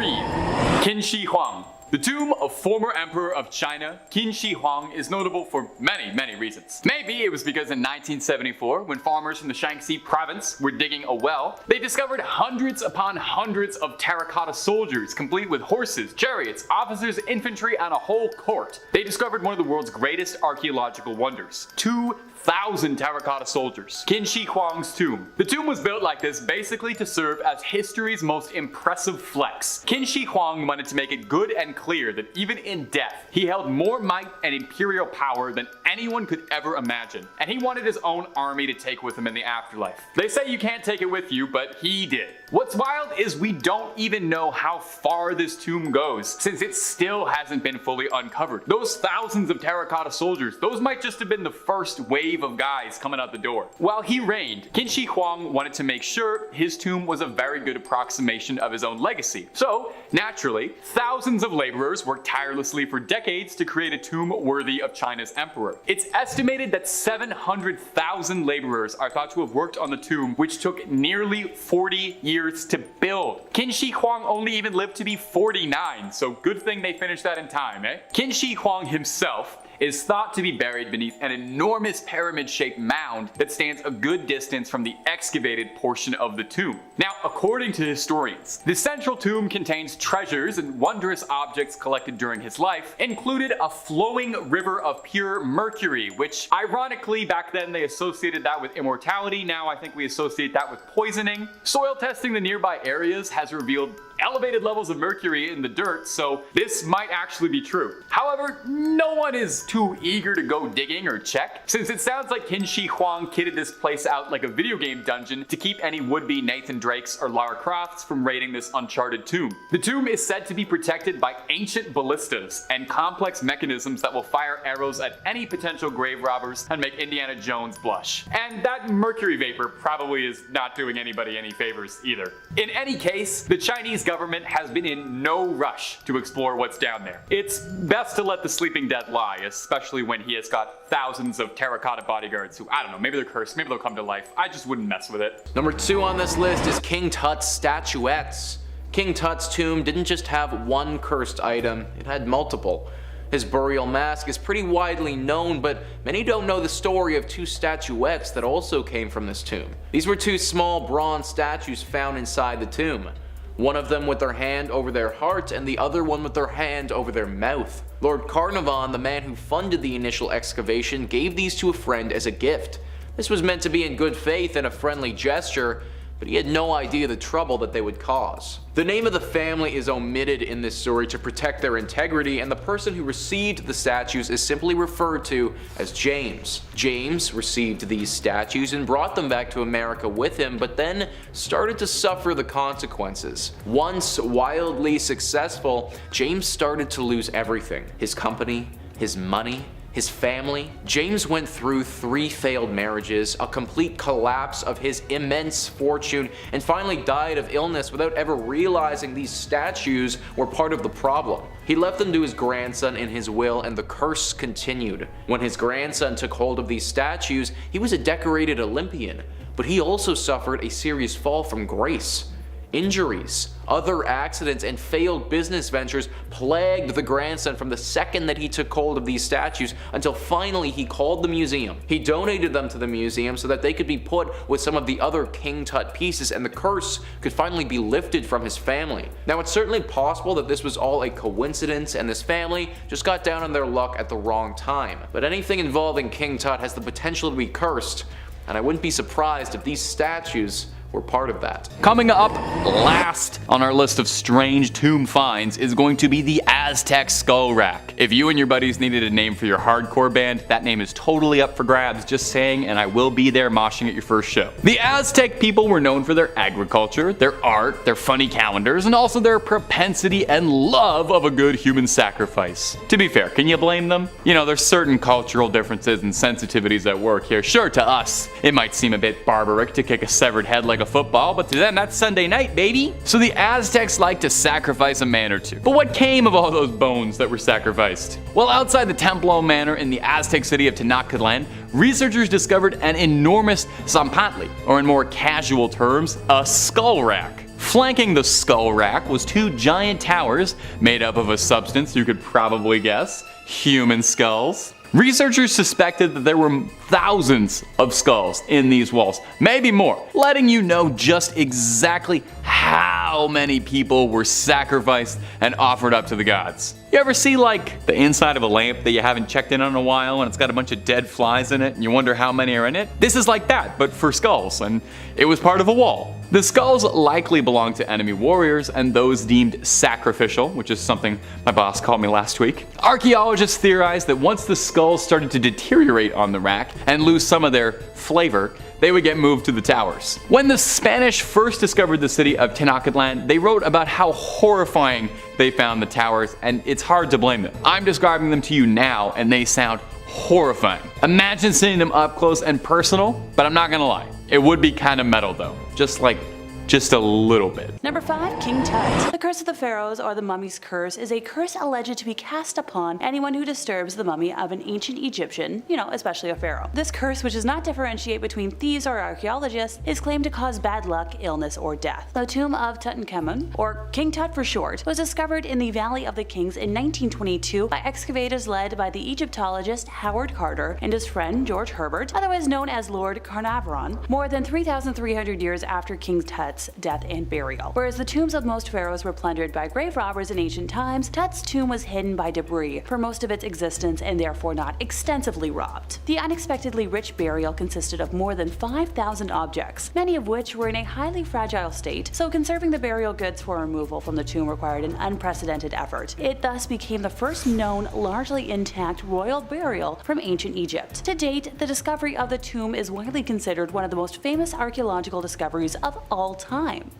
Kinshi Hang. The tomb of former emperor of China, Kinshi Hang, is notable for many reasons. Maybe it was because in 1974, when farmers from the Shaanxi province were digging a well, they discovered hundreds upon hundreds of terracotta soldiers, complete with horses, chariots, officers, infantry, and a whole court. They discovered one of the world's greatest archaeological wonders. 2,000 terracotta soldiers. Kinshi Hang's tomb. The tomb was built like this basically to serve as history's most impressive flex. Kinshi Hang wanted to make it good and clear that even in death, he held more might and imperial power than anyone could ever imagine, and he wanted his own army to take with him in the afterlife. They say you can't take it with you, but he did. What's wild is we don't even know how far this tomb goes, since it still hasn't been fully uncovered. Those thousands of terracotta soldiers, those might just have been the first wave of guys coming out the door. While he reigned, Kinshi Hang wanted to make sure his tomb was a very good approximation of his own legacy. So, naturally, thousands of laborers worked tirelessly for decades to create a tomb worthy of China's emperor. It's estimated that 700,000 laborers are thought to have worked on the tomb, which took nearly 40 years to build. Kinshi Hang only even lived to be 49, so good thing they finished that in time, eh? Kinshi Hang himself is thought to be buried beneath an enormous pyramid-shaped mound that stands a good distance from the excavated portion of the tomb. Now, according to historians, the central tomb contains treasures and wondrous objects collected during his life, included a flowing river of pure mercury, which ironically back then they associated that with immortality. Now I think we associate that with poisoning. Soil testing the nearby areas has revealed elevated levels of mercury in the dirt, so this might actually be true. However, no one is too eager to go digging or check, since it sounds like Kinshi Hang kitted this place out like a video game dungeon to keep any would-be Nathan Drakes or Lara Crofts from raiding this uncharted tomb. The tomb is said to be protected by ancient ballistas and complex mechanisms that will fire arrows at any potential grave robbers and make Indiana Jones blush. And that mercury vapor probably is not doing anybody any favors either. In any case, the Chinese government has been in no rush to explore what's down there. It's best to let the sleeping dead lie, especially when he has got thousands of terracotta bodyguards who, I don't know, maybe they're cursed, maybe they'll come to life. I just wouldn't mess with it. Number 2 on this list is King Tut's statuettes. King Tut's tomb didn't just have one cursed item, it had multiple. His burial mask is pretty widely known, but many don't know the story of 2 statuettes that also came from this tomb. These were 2 small bronze statues found inside the tomb. One of them with their hand over their heart and the other one with their hand over their mouth. Lord Carnarvon, the man who funded the initial excavation, gave these to a friend as a gift. This was meant to be in good faith and a friendly gesture, but he had no idea the trouble that they would cause. The name of the family is omitted in this story to protect their integrity, and the person who received the statues is simply referred to as James. James received these statues and brought them back to America with him, but then started to suffer the consequences. Once wildly successful, James started to lose everything: his company, his money, his family. James went through 3 failed marriages, a complete collapse of his immense fortune, and finally died of illness without ever realizing these statues were part of the problem. He left them to his grandson in his will, and the curse continued. When his grandson took hold of these statues, he was a decorated Olympian, but he also suffered a serious fall from grace. Injuries, other accidents, and failed business ventures plagued the grandson from the second that he took hold of these statues until finally he called the museum. He donated them to the museum so that they could be put with some of the other King Tut pieces and the curse could finally be lifted from his family. Now, it's certainly possible that this was all a coincidence and this family just got down on their luck at the wrong time, but anything involving King Tut has the potential to be cursed, and I wouldn't be surprised if these statues were part of that. Coming up last on our list of strange tomb finds is going to be the Aztec skull rack. If you and your buddies needed a name for your hardcore band, that name is totally up for grabs, just saying, and I will be there moshing at your first show. The Aztec people were known for their agriculture, their art, their funny calendars, and also their propensity and love of a good human sacrifice. To be fair, can you blame them? You know, there's certain cultural differences and sensitivities at work here. Sure, to us, it might seem a bit barbaric to kick a severed head like a football, but to them that's Sunday night, baby. So the Aztecs like to sacrifice a man or two. But what came of all those bones that were sacrificed? Well, outside the Templo Manor in the Aztec city of Tenochtitlan, researchers discovered an enormous zampatli, or in more casual terms, a skull rack. Flanking the skull rack was 2 giant towers made up of a substance you could probably guess: human skulls. Researchers suspected that there were thousands of skulls in these walls, maybe more, letting you know just exactly how many people were sacrificed and offered up to the gods. You ever see like the inside of a lamp that you haven't checked in on a while and it's got a bunch of dead flies in it and you wonder how many are in it? This is like that, but for skulls, and it was part of a wall. The skulls likely belonged to enemy warriors and those deemed sacrificial, which is something my boss called me last week. Archaeologists theorize that once the skulls started to deteriorate on the rack and lose some of their flavor, they would get moved to the towers. When the Spanish first discovered the city of Tenochtitlan, they wrote about how horrifying they found the towers, and it's hard to blame them. I'm describing them to you now, and they sound horrifying. Imagine seeing them up close and personal, but I'm not gonna lie. It would be kind of metal though. Just a little bit. Number 5. King Tut. The Curse of the Pharaohs, or the Mummy's Curse, is a curse alleged to be cast upon anyone who disturbs the mummy of an ancient Egyptian, especially a pharaoh. This curse, which does not differentiate between thieves or archaeologists, is claimed to cause bad luck, illness, or death. The tomb of Tutankhamun, or King Tut for short, was discovered in the Valley of the Kings in 1922 by excavators led by the Egyptologist Howard Carter and his friend George Herbert, otherwise known as Lord Carnarvon, more than 3,300 years after King Tut's death and burial. Whereas the tombs of most pharaohs were plundered by grave robbers in ancient times, Tut's tomb was hidden by debris for most of its existence and therefore not extensively robbed. The unexpectedly rich burial consisted of more than 5,000 objects, many of which were in a highly fragile state, so conserving the burial goods for removal from the tomb required an unprecedented effort. It thus became the first known, largely intact royal burial from ancient Egypt. To date, the discovery of the tomb is widely considered one of the most famous archaeological discoveries of all time.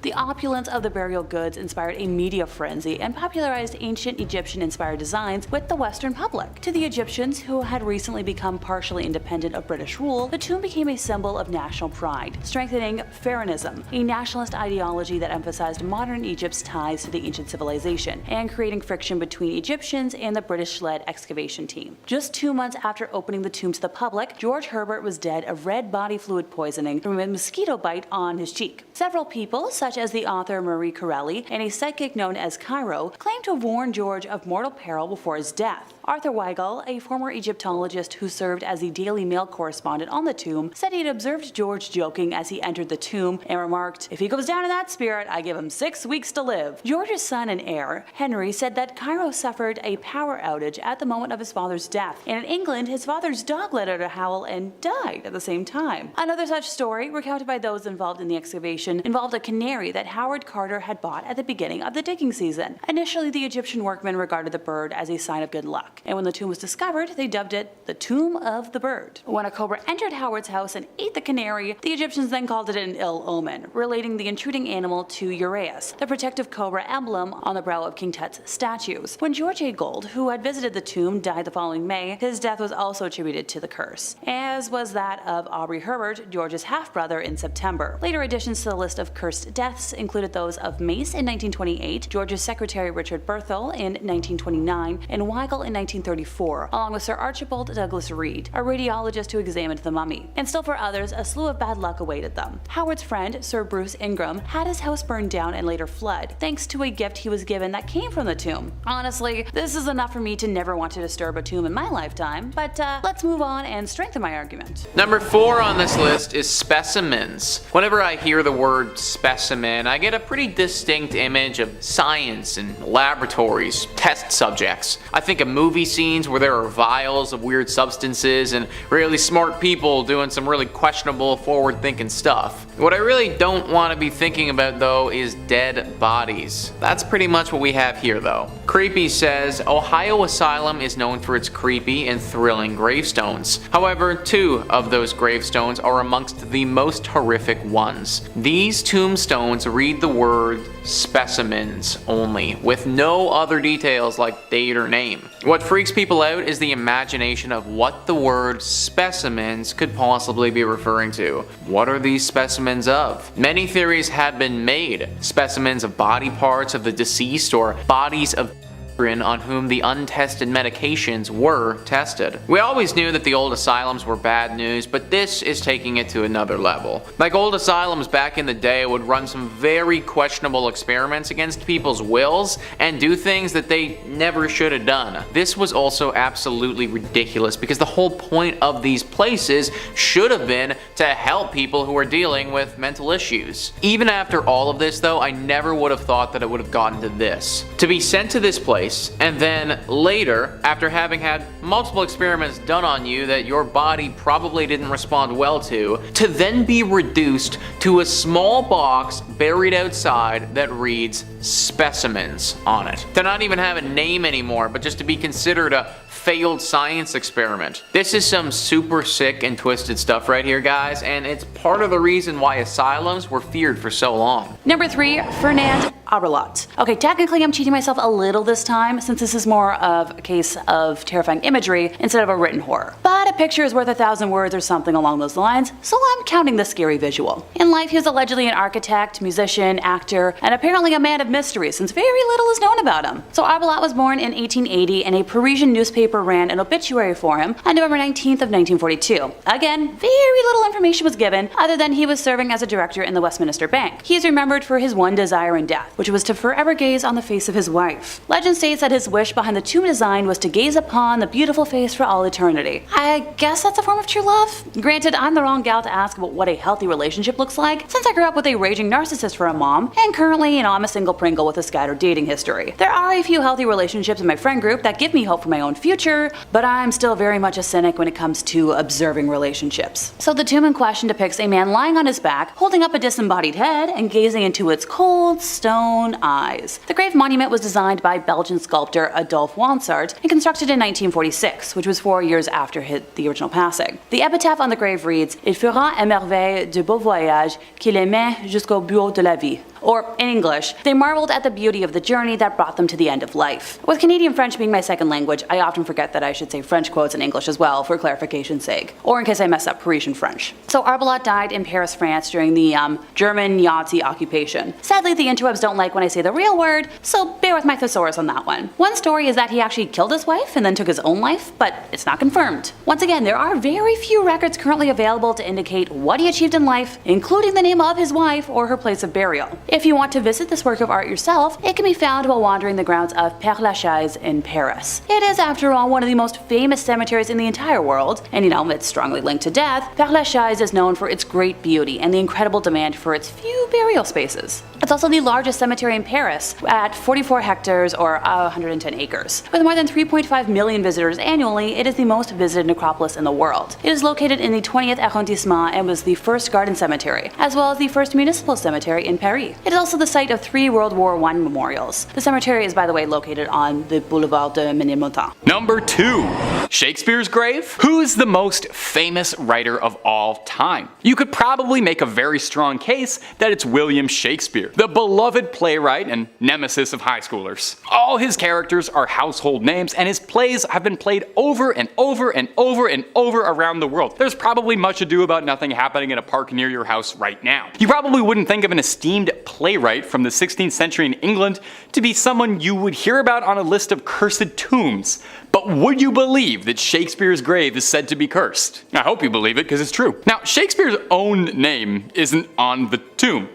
The opulence of the burial goods inspired a media frenzy and popularized ancient Egyptian-inspired designs with the Western public. To the Egyptians, who had recently become partially independent of British rule, the tomb became a symbol of national pride, strengthening Pharaonism, a nationalist ideology that emphasized modern Egypt's ties to the ancient civilization, and creating friction between Egyptians and the British-led excavation team. Just 2 months after opening the tomb to the public, George Herbert was dead of red body fluid poisoning from a mosquito bite on his cheek. Several people, such as the author Marie Corelli and a psychic known as Cairo, claim to have warned George of mortal peril before his death. Arthur Weigel, a former Egyptologist who served as the Daily Mail correspondent on the tomb, said he had observed George joking as he entered the tomb and remarked, "If he goes down in that spirit, I give him 6 weeks to live." George's son and heir, Henry, said that Cairo suffered a power outage at the moment of his father's death, and in England, his father's dog let out a howl and died at the same time. Another such story, recounted by those involved in the excavation, involved a canary that Howard Carter had bought at the beginning of the digging season. Initially, the Egyptian workmen regarded the bird as a sign of good luck, and when the tomb was discovered, they dubbed it the Tomb of the Bird. When a cobra entered Howard's house and ate the canary, the Egyptians then called it an ill omen, relating the intruding animal to Uraeus, the protective cobra emblem on the brow of King Tut's statues. When George A. Gold, who had visited the tomb, died the following May, his death was also attributed to the curse, as was that of Aubrey Herbert, George's half-brother, in September. Later additions to the list of cursed deaths included those of Mace in 1928, George's secretary Richard Berthel in 1929, and Weigel in 1934, along with Sir Archibald Douglas Reed, a radiologist who examined the mummy. And still for others, a slew of bad luck awaited them. Howard's friend, Sir Bruce Ingram, had his house burned down and later fled, thanks to a gift he was given that came from the tomb. Honestly, this is enough for me to never want to disturb a tomb in my lifetime, but let's move on and strengthen my argument. Number 4 on this list is specimens. Whenever I hear the word specimen, I get a pretty distinct image of science and laboratories, test subjects. I think of movie scenes where there are vials of weird substances and really smart people doing some really questionable forward-thinking stuff. What I really don't want to be thinking about though is dead bodies. That's pretty much what we have here though. Creepy says, Ohio Asylum is known for its creepy and thrilling gravestones. However, 2 of those gravestones are amongst the most horrific ones. These tombstones read the word specimens only, with no other details like date or name. What freaks people out is the imagination of what the word specimens could possibly be referring to. What are these specimens of? Many theories have been made. Specimens of body parts of the deceased or bodies of on whom the untested medications were tested. We always knew that the old asylums were bad news, but this is taking it to another level. Like old asylums back in the day would run some very questionable experiments against people's wills and do things that they never should have done. This was also absolutely ridiculous because the whole point of these places should have been to help people who are dealing with mental issues. Even after all of this though, I never would have thought that it would have gotten to this. To be sent to this place choice, and then later, after having had multiple experiments done on you that your body probably didn't respond well to then be reduced to a small box buried outside that reads specimens on it. To not even have a name anymore, but just to be considered a failed science experiment. This is some super sick and twisted stuff right here, guys, and it's part of the reason why asylums were feared for so long. Number 3, Fernand Arbelot. Okay, technically I'm cheating myself a little this time, since this is more of a case of terrifying imagery instead of a written horror. But a picture is worth 1,000 words or something along those lines, so I'm counting the scary visual. In life, he was allegedly an architect, musician, actor, and apparently a man of mystery, since very little is known about him. So Arbelot was born in 1880, and a Parisian newspaper ran an obituary for him on November 19th of 1942. Again, very little information was given, other than he was serving as a director in the Westminster Bank. He is remembered for his one desire in death, which was to forever gaze on the face of his wife. Legend states that his wish behind the tomb design was to gaze upon the beautiful face for all eternity. I guess that's a form of true love? Granted, I'm the wrong gal to ask about what a healthy relationship looks like, since I grew up with a raging narcissist for a mom, and currently, I'm a single Pringle with a scattered dating history. There are a few healthy relationships in my friend group that give me hope for my own future, but I'm still very much a cynic when it comes to observing relationships. So the tomb in question depicts a man lying on his back, holding up a disembodied head, and gazing into its cold stone eyes. The grave monument was designed by Belgian sculptor Adolphe Wansart and constructed in 1946, which was 4 years after the original passing. The epitaph on the grave reads, "Il fera à merveille de beau voyage qu'il aimait jusqu'au bout de la vie." Or, in English, they marveled at the beauty of the journey that brought them to the end of life. With Canadian French being my second language, I often forget that I should say French quotes in English as well, for clarification's sake, or in case I mess up Parisian French. So Arbelot died in Paris, France during the German Nazi occupation. Sadly, the interwebs don't like when I say the real word, so bear with my thesaurus on that one. One story is that he actually killed his wife and then took his own life, but it's not confirmed. Once again, there are very few records currently available to indicate what he achieved in life, including the name of his wife or her place of burial. If you want to visit this work of art yourself, it can be found while wandering the grounds of Père Lachaise in Paris. It is, after all, one of the most famous cemeteries in the entire world, and it's strongly linked to death. Père Lachaise is known for its great beauty and the incredible demand for its few burial spaces. It's also the largest cemetery in Paris, at 44 hectares or 110 acres. With more than 3.5 million visitors annually, it is the most visited necropolis in the world. It is located in the 20th arrondissement and was the first garden cemetery, as well as the first municipal cemetery in Paris. It is also the site of 3 World War I memorials. The cemetery is, by the way, located on the Boulevard de Ménilmontant. Number 2. Shakespeare's grave? Who's the most famous writer of all time? You could probably make a very strong case that it's William Shakespeare, the beloved playwright and nemesis of high schoolers. All his characters are household names, and his plays have been played over and over and over and over around the world. There's probably much ado about nothing happening in a park near your house right now. You probably wouldn't think of an esteemed playwright from the 16th century in England to be someone you would hear about on a list of cursed tombs. But would you believe that Shakespeare's grave is said to be cursed? I hope you believe it, because it's true. Now, Shakespeare's own name isn't on the tomb.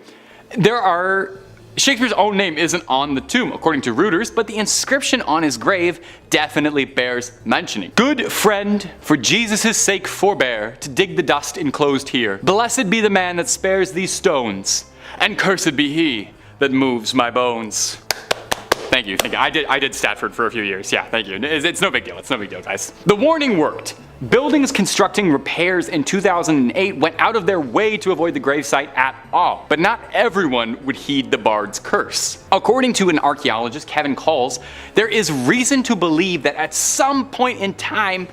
Shakespeare's own name isn't on the tomb, according to Reuters, but the inscription on his grave definitely bears mentioning. "Good friend, for Jesus' sake forbear to dig the dust enclosed here. Blessed be the man that spares these stones, and cursed be he that moves my bones." Thank you. I did Stanford for a few years. Yeah, thank you. It's no big deal. It's no big deal, guys. The warning worked. Buildings constructing repairs in 2008 went out of their way to avoid the gravesite at all, but not everyone would heed the bard's curse. According to an archaeologist, Kevin Calls, there is reason to believe that at some point in time,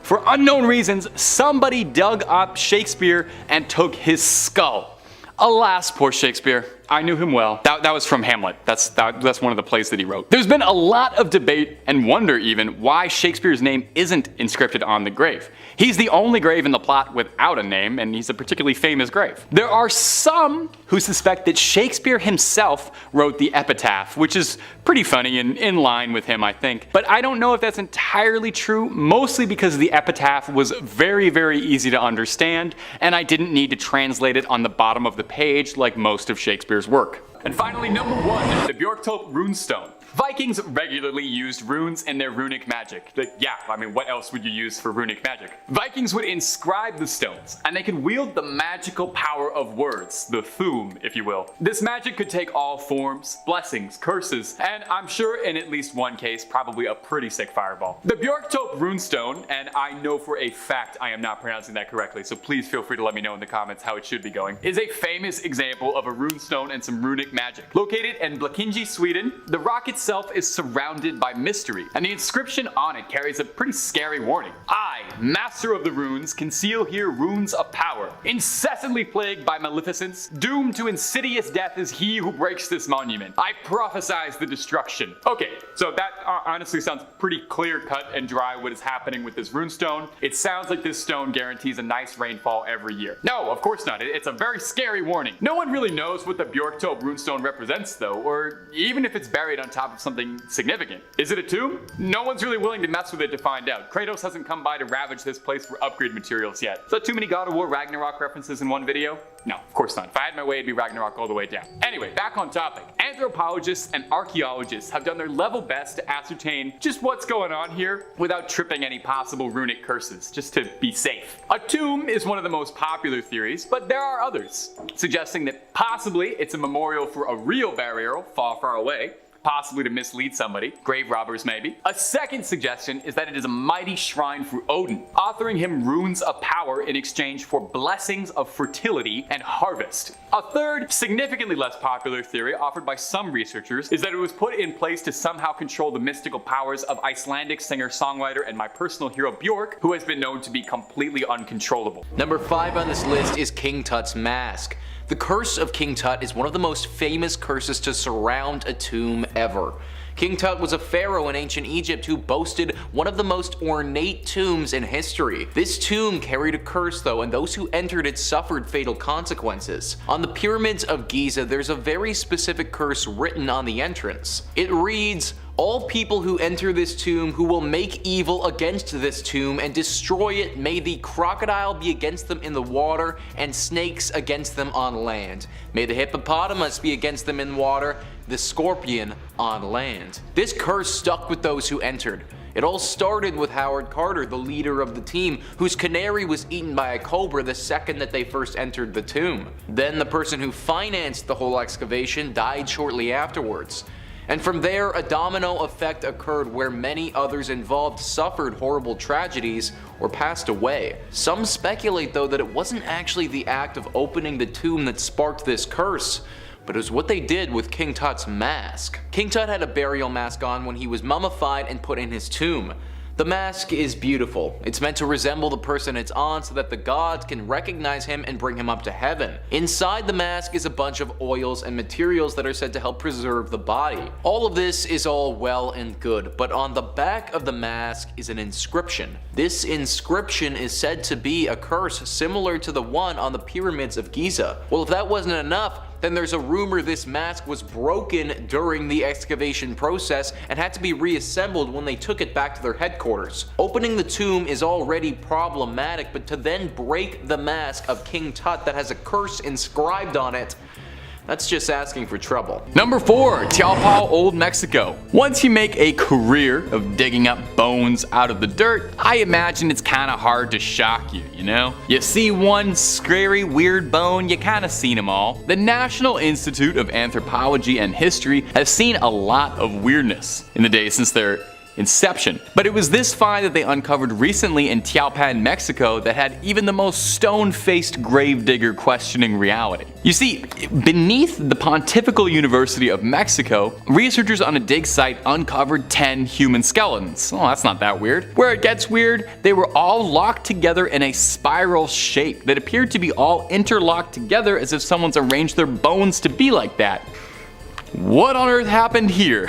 for unknown reasons, somebody dug up Shakespeare and took his skull. Alas, poor Shakespeare. I knew him well. That was from Hamlet. That's one of the plays that he wrote. There's been a lot of debate and wonder even why Shakespeare's name isn't inscripted on the grave. He's the only grave in the plot without a name, and he's a particularly famous grave. There are some who suspect that Shakespeare himself wrote the epitaph, which is pretty funny and in line with him, I think. But I don't know if that's entirely true, mostly because the epitaph was very, very easy to understand, and I didn't need to translate it on the bottom of the page like most of Shakespeare's work. And finally, number 1, the Bjorktop runestone. Vikings regularly used runes in their runic magic. What else would you use for runic magic? Vikings would inscribe the stones, and they could wield the magical power of words, the Thum, if you will. This magic could take all forms, blessings, curses, and I'm sure in at least one case, probably a pretty sick fireball. The Bjorktope runestone, and I know for a fact I am not pronouncing that correctly, so please feel free to let me know in the comments how it should be going, is a famous example of a runestone and some runic magic. Located in Blekinge, Sweden, the rock itself is surrounded by mystery, and the inscription on it carries a pretty scary warning. I, master of the runes, conceal here runes of power. Incessantly plagued by maleficence, doomed to insidious death is he who breaks this monument. I prophesize the destruction. Okay, so that honestly sounds pretty clear cut and dry what is happening with this runestone. It sounds like this stone guarantees a nice rainfall every year. No, of course not. It's a very scary warning. No one really knows what the Bjorktope runestone represents though, or even if it's buried on top of something significant. Is it a tomb? No one's really willing to mess with it to find out. Kratos hasn't come by to ravage this place for upgrade materials yet. Is that too many God of War Ragnarok references in one video? No, of course not. If I had my way, it'd be Ragnarok all the way down. Anyway, back on topic. Anthropologists and archaeologists have done their level best to ascertain just what's going on here without tripping any possible runic curses, just to be safe. A tomb is one of the most popular theories, but there are others, suggesting that possibly it's a memorial for a real burial far, far away, possibly to mislead somebody, grave robbers maybe. A second suggestion is that it is a mighty shrine for Odin, offering him runes of power in exchange for blessings of fertility and harvest. A third, significantly less popular theory offered by some researchers is that it was put in place to somehow control the mystical powers of Icelandic singer-songwriter and my personal hero Bjork, who has been known to be completely uncontrollable. Number 5 on this list is King Tut's mask. The curse of King Tut is one of the most famous curses to surround a tomb ever. King Tut was a pharaoh in ancient Egypt who boasted one of the most ornate tombs in history. This tomb carried a curse though, and those who entered it suffered fatal consequences. On the pyramids of Giza, there's a very specific curse written on the entrance. It reads, "All people who enter this tomb who will make evil against this tomb and destroy it, may the crocodile be against them in the water and snakes against them on land. May the hippopotamus be against them in water, the scorpion on land." This curse stuck with those who entered. It all started with Howard Carter, the leader of the team, whose canary was eaten by a cobra the second that they first entered the tomb. Then the person who financed the whole excavation died shortly afterwards. And from there, a domino effect occurred where many others involved suffered horrible tragedies or passed away. Some speculate though that it wasn't actually the act of opening the tomb that sparked this curse, but it was what they did with King Tut's mask. King Tut had a burial mask on when he was mummified and put in his tomb. The mask is beautiful. It's meant to resemble the person it's on so that the gods can recognize him and bring him up to heaven. Inside the mask is a bunch of oils and materials that are said to help preserve the body. All of this is all well and good, but on the back of the mask is an inscription. This inscription is said to be a curse similar to the one on the pyramids of Giza. Well, if that wasn't enough, then there's a rumor this mask was broken during the excavation process and had to be reassembled when they took it back to their headquarters. Opening the tomb is already problematic, but to then break the mask of King Tut that has a curse inscribed on it, that's just asking for trouble. Number 4, Tialpal, Old Mexico. Once you make a career of digging up bones out of the dirt, I imagine it's kinda hard to shock you, you know? You see one scary, weird bone, you kinda seen them all. The National Institute of Anthropology and History has seen a lot of weirdness in the days since their inception. But it was this find that they uncovered recently in Tialpan, Mexico that had even the most stone-faced gravedigger questioning reality. You see, beneath the Pontifical University of Mexico, researchers on a dig site uncovered 10 human skeletons. Oh, that's not that weird. Where it gets weird, they were all locked together in a spiral shape that appeared to be all interlocked together as if someone's arranged their bones to be like that. What on earth happened here?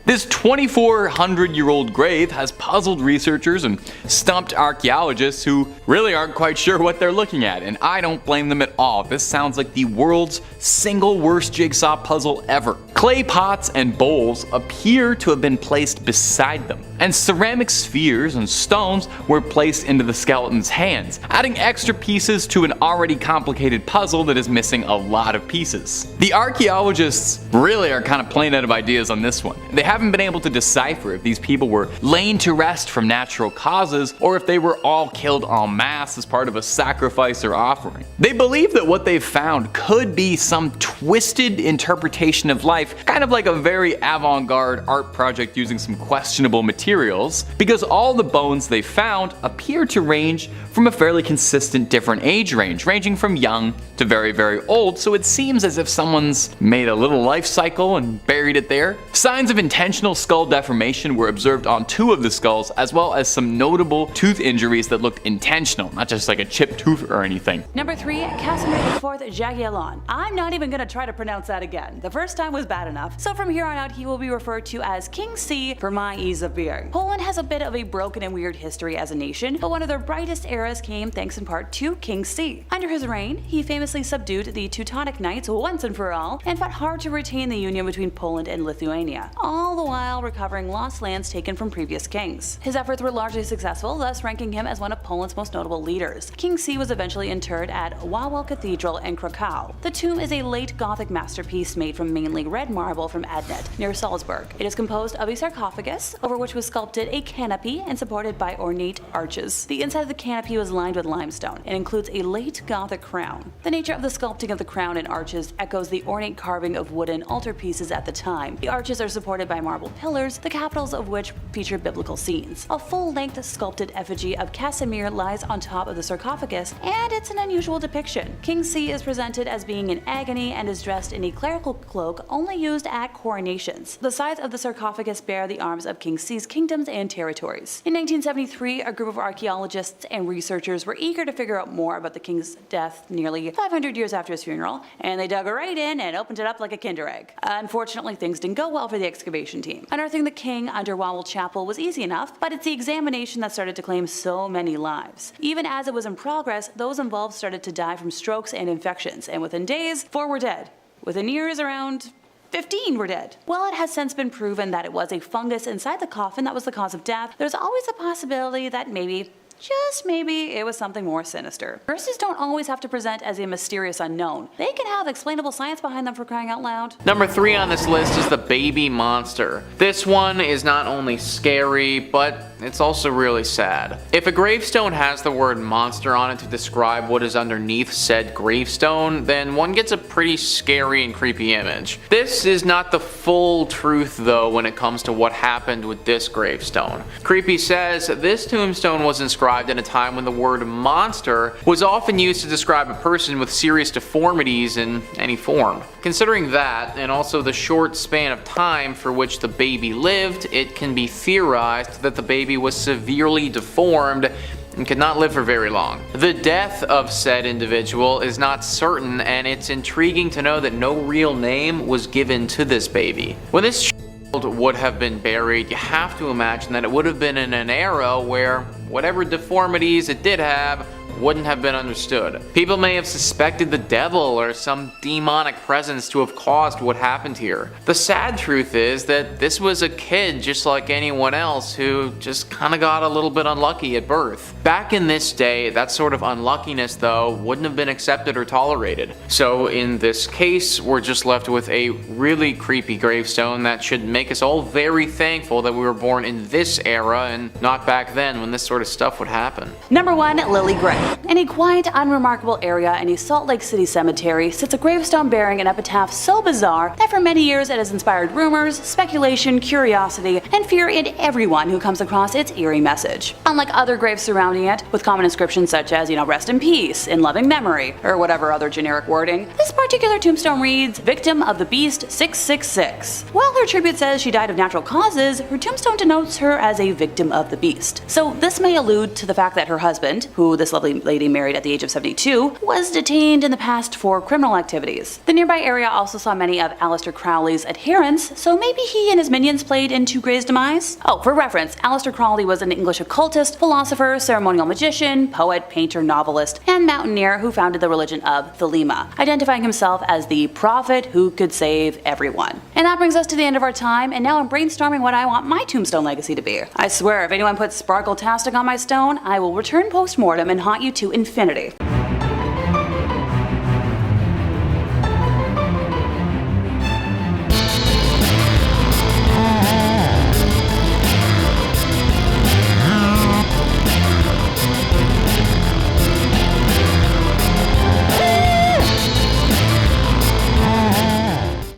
This 2,400-year-old grave has puzzled researchers and stumped archaeologists who really aren't quite sure what they're looking at, and I don't blame them at all. This sounds like the world's single worst jigsaw puzzle ever. Clay pots and bowls appear to have been placed beside them, and ceramic spheres and stones were placed into the skeleton's hands, adding extra pieces to an already complicated puzzle that is missing a lot of pieces. The archaeologists really are kind of playing out of ideas on this one. They haven't been able to decipher if these people were laid to rest from natural causes or if they were all killed en masse as part of a sacrifice or offering. They believe that what they've found could be some twisted interpretation of life, kind of like a very avant-garde art project using some questionable materials, because all the bones they found appear to range from a fairly consistent different age range, ranging from young to very, very old, so it seems as if someone's made a little life cycle and buried it there. Signs of intentional skull deformation were observed on 2 of the skulls, as well as some notable tooth injuries that looked intentional, not just like a chipped tooth or anything. Number 3, Casmir IV Yelon. I'm not even gonna try to pronounce that again. The first time was bad enough, so from here on out he will be referred to as King C for my ease of being. Poland has a bit of a broken and weird history as a nation, but one of their brightest eras came thanks in part to King C. Under his reign, he famously subdued the Teutonic Knights once and for all, and fought hard to retain the union between Poland and Lithuania, all the while recovering lost lands taken from previous kings. His efforts were largely successful, thus ranking him as one of Poland's most notable leaders. King C was eventually interred at Wawel Cathedral in Krakow. The tomb is a late Gothic masterpiece made from mainly red marble from Agnes, near Salzburg. It is composed of a sarcophagus, over which was sculpted a canopy and supported by ornate arches. The inside of the canopy was lined with limestone and includes a late Gothic crown. The nature of the sculpting of the crown and arches echoes the ornate carving of wooden altarpieces at the time. The arches are supported by marble pillars, the capitals of which feature biblical scenes. A full-length sculpted effigy of Casmir lies on top of the sarcophagus, and it's an unusual depiction. King C is presented as being in agony and is dressed in a clerical cloak only used at coronations. The sides of the sarcophagus bear the arms of King C's kingdoms and territories. In 1973, a group of archaeologists and researchers were eager to figure out more about the king's death nearly 500 years after his funeral, and they dug right in and opened it up like a Kinder egg. Unfortunately, things didn't go well for the excavation team. Unearthing the king under Wawel Chapel was easy enough, but it's the examination that started to claim so many lives. Even as it was in progress, those involved started to die from strokes and infections, and within days, 4 were dead. Within years, around 15 were dead. While it has since been proven that it was a fungus inside the coffin that was the cause of death, there's always a possibility that maybe, just maybe, it was something more sinister. Curses don't always have to present as a mysterious unknown. They can have explainable science behind them, for crying out loud. Number 3 on this list is the baby monster. This one is not only scary, but it's also really sad. If a gravestone has the word monster on it to describe what is underneath said gravestone, then one gets a pretty scary and creepy image. This is not the full truth though when it comes to what happened with this gravestone. Creepy says this tombstone was inscribed in a time when the word monster was often used to describe a person with serious deformities in any form. Considering that, and also the short span of time for which the baby lived, it can be theorized that the baby was severely deformed and could not live for very long. The death of said individual is not certain, and it's intriguing to know that no real name was given to this baby. When this child would have been buried, you have to imagine that it would have been in an era where whatever deformities it did have wouldn't have been understood. People may have suspected the devil or some demonic presence to have caused what happened here. The sad truth is that this was a kid just like anyone else who just kinda got a little bit unlucky at birth. Back in this day, that sort of unluckiness though wouldn't have been accepted or tolerated. So in this case, we're just left with a really creepy gravestone that should make us all very thankful that we were born in this era and not back then when this sort of stuff would happen. Number 1, Lily Gray. In a quiet, unremarkable area in a Salt Lake City cemetery sits a gravestone bearing an epitaph so bizarre that for many years it has inspired rumors, speculation, curiosity, and fear in everyone who comes across its eerie message. Unlike other graves surrounding it, with common inscriptions such as, rest in peace, in loving memory, or whatever other generic wording, this particular tombstone reads, Victim of the Beast 666. While her tribute says she died of natural causes, her tombstone denotes her as a victim of the beast. So this may allude to the fact that her husband, who this lovely lady married at the age of 72, was detained in the past for criminal activities. The nearby area also saw many of Aleister Crowley's adherents, so maybe he and his minions played into Gray's demise? Oh, for reference, Aleister Crowley was an English occultist, philosopher, ceremonial magician, poet, painter, novelist, and mountaineer who founded the religion of Thelema, identifying himself as the prophet who could save everyone. And that brings us to the end of our time, and now I'm brainstorming what I want my tombstone legacy to be. I swear, if anyone puts sparkle-tastic on my stone, I will return post-mortem and haunt you to infinity.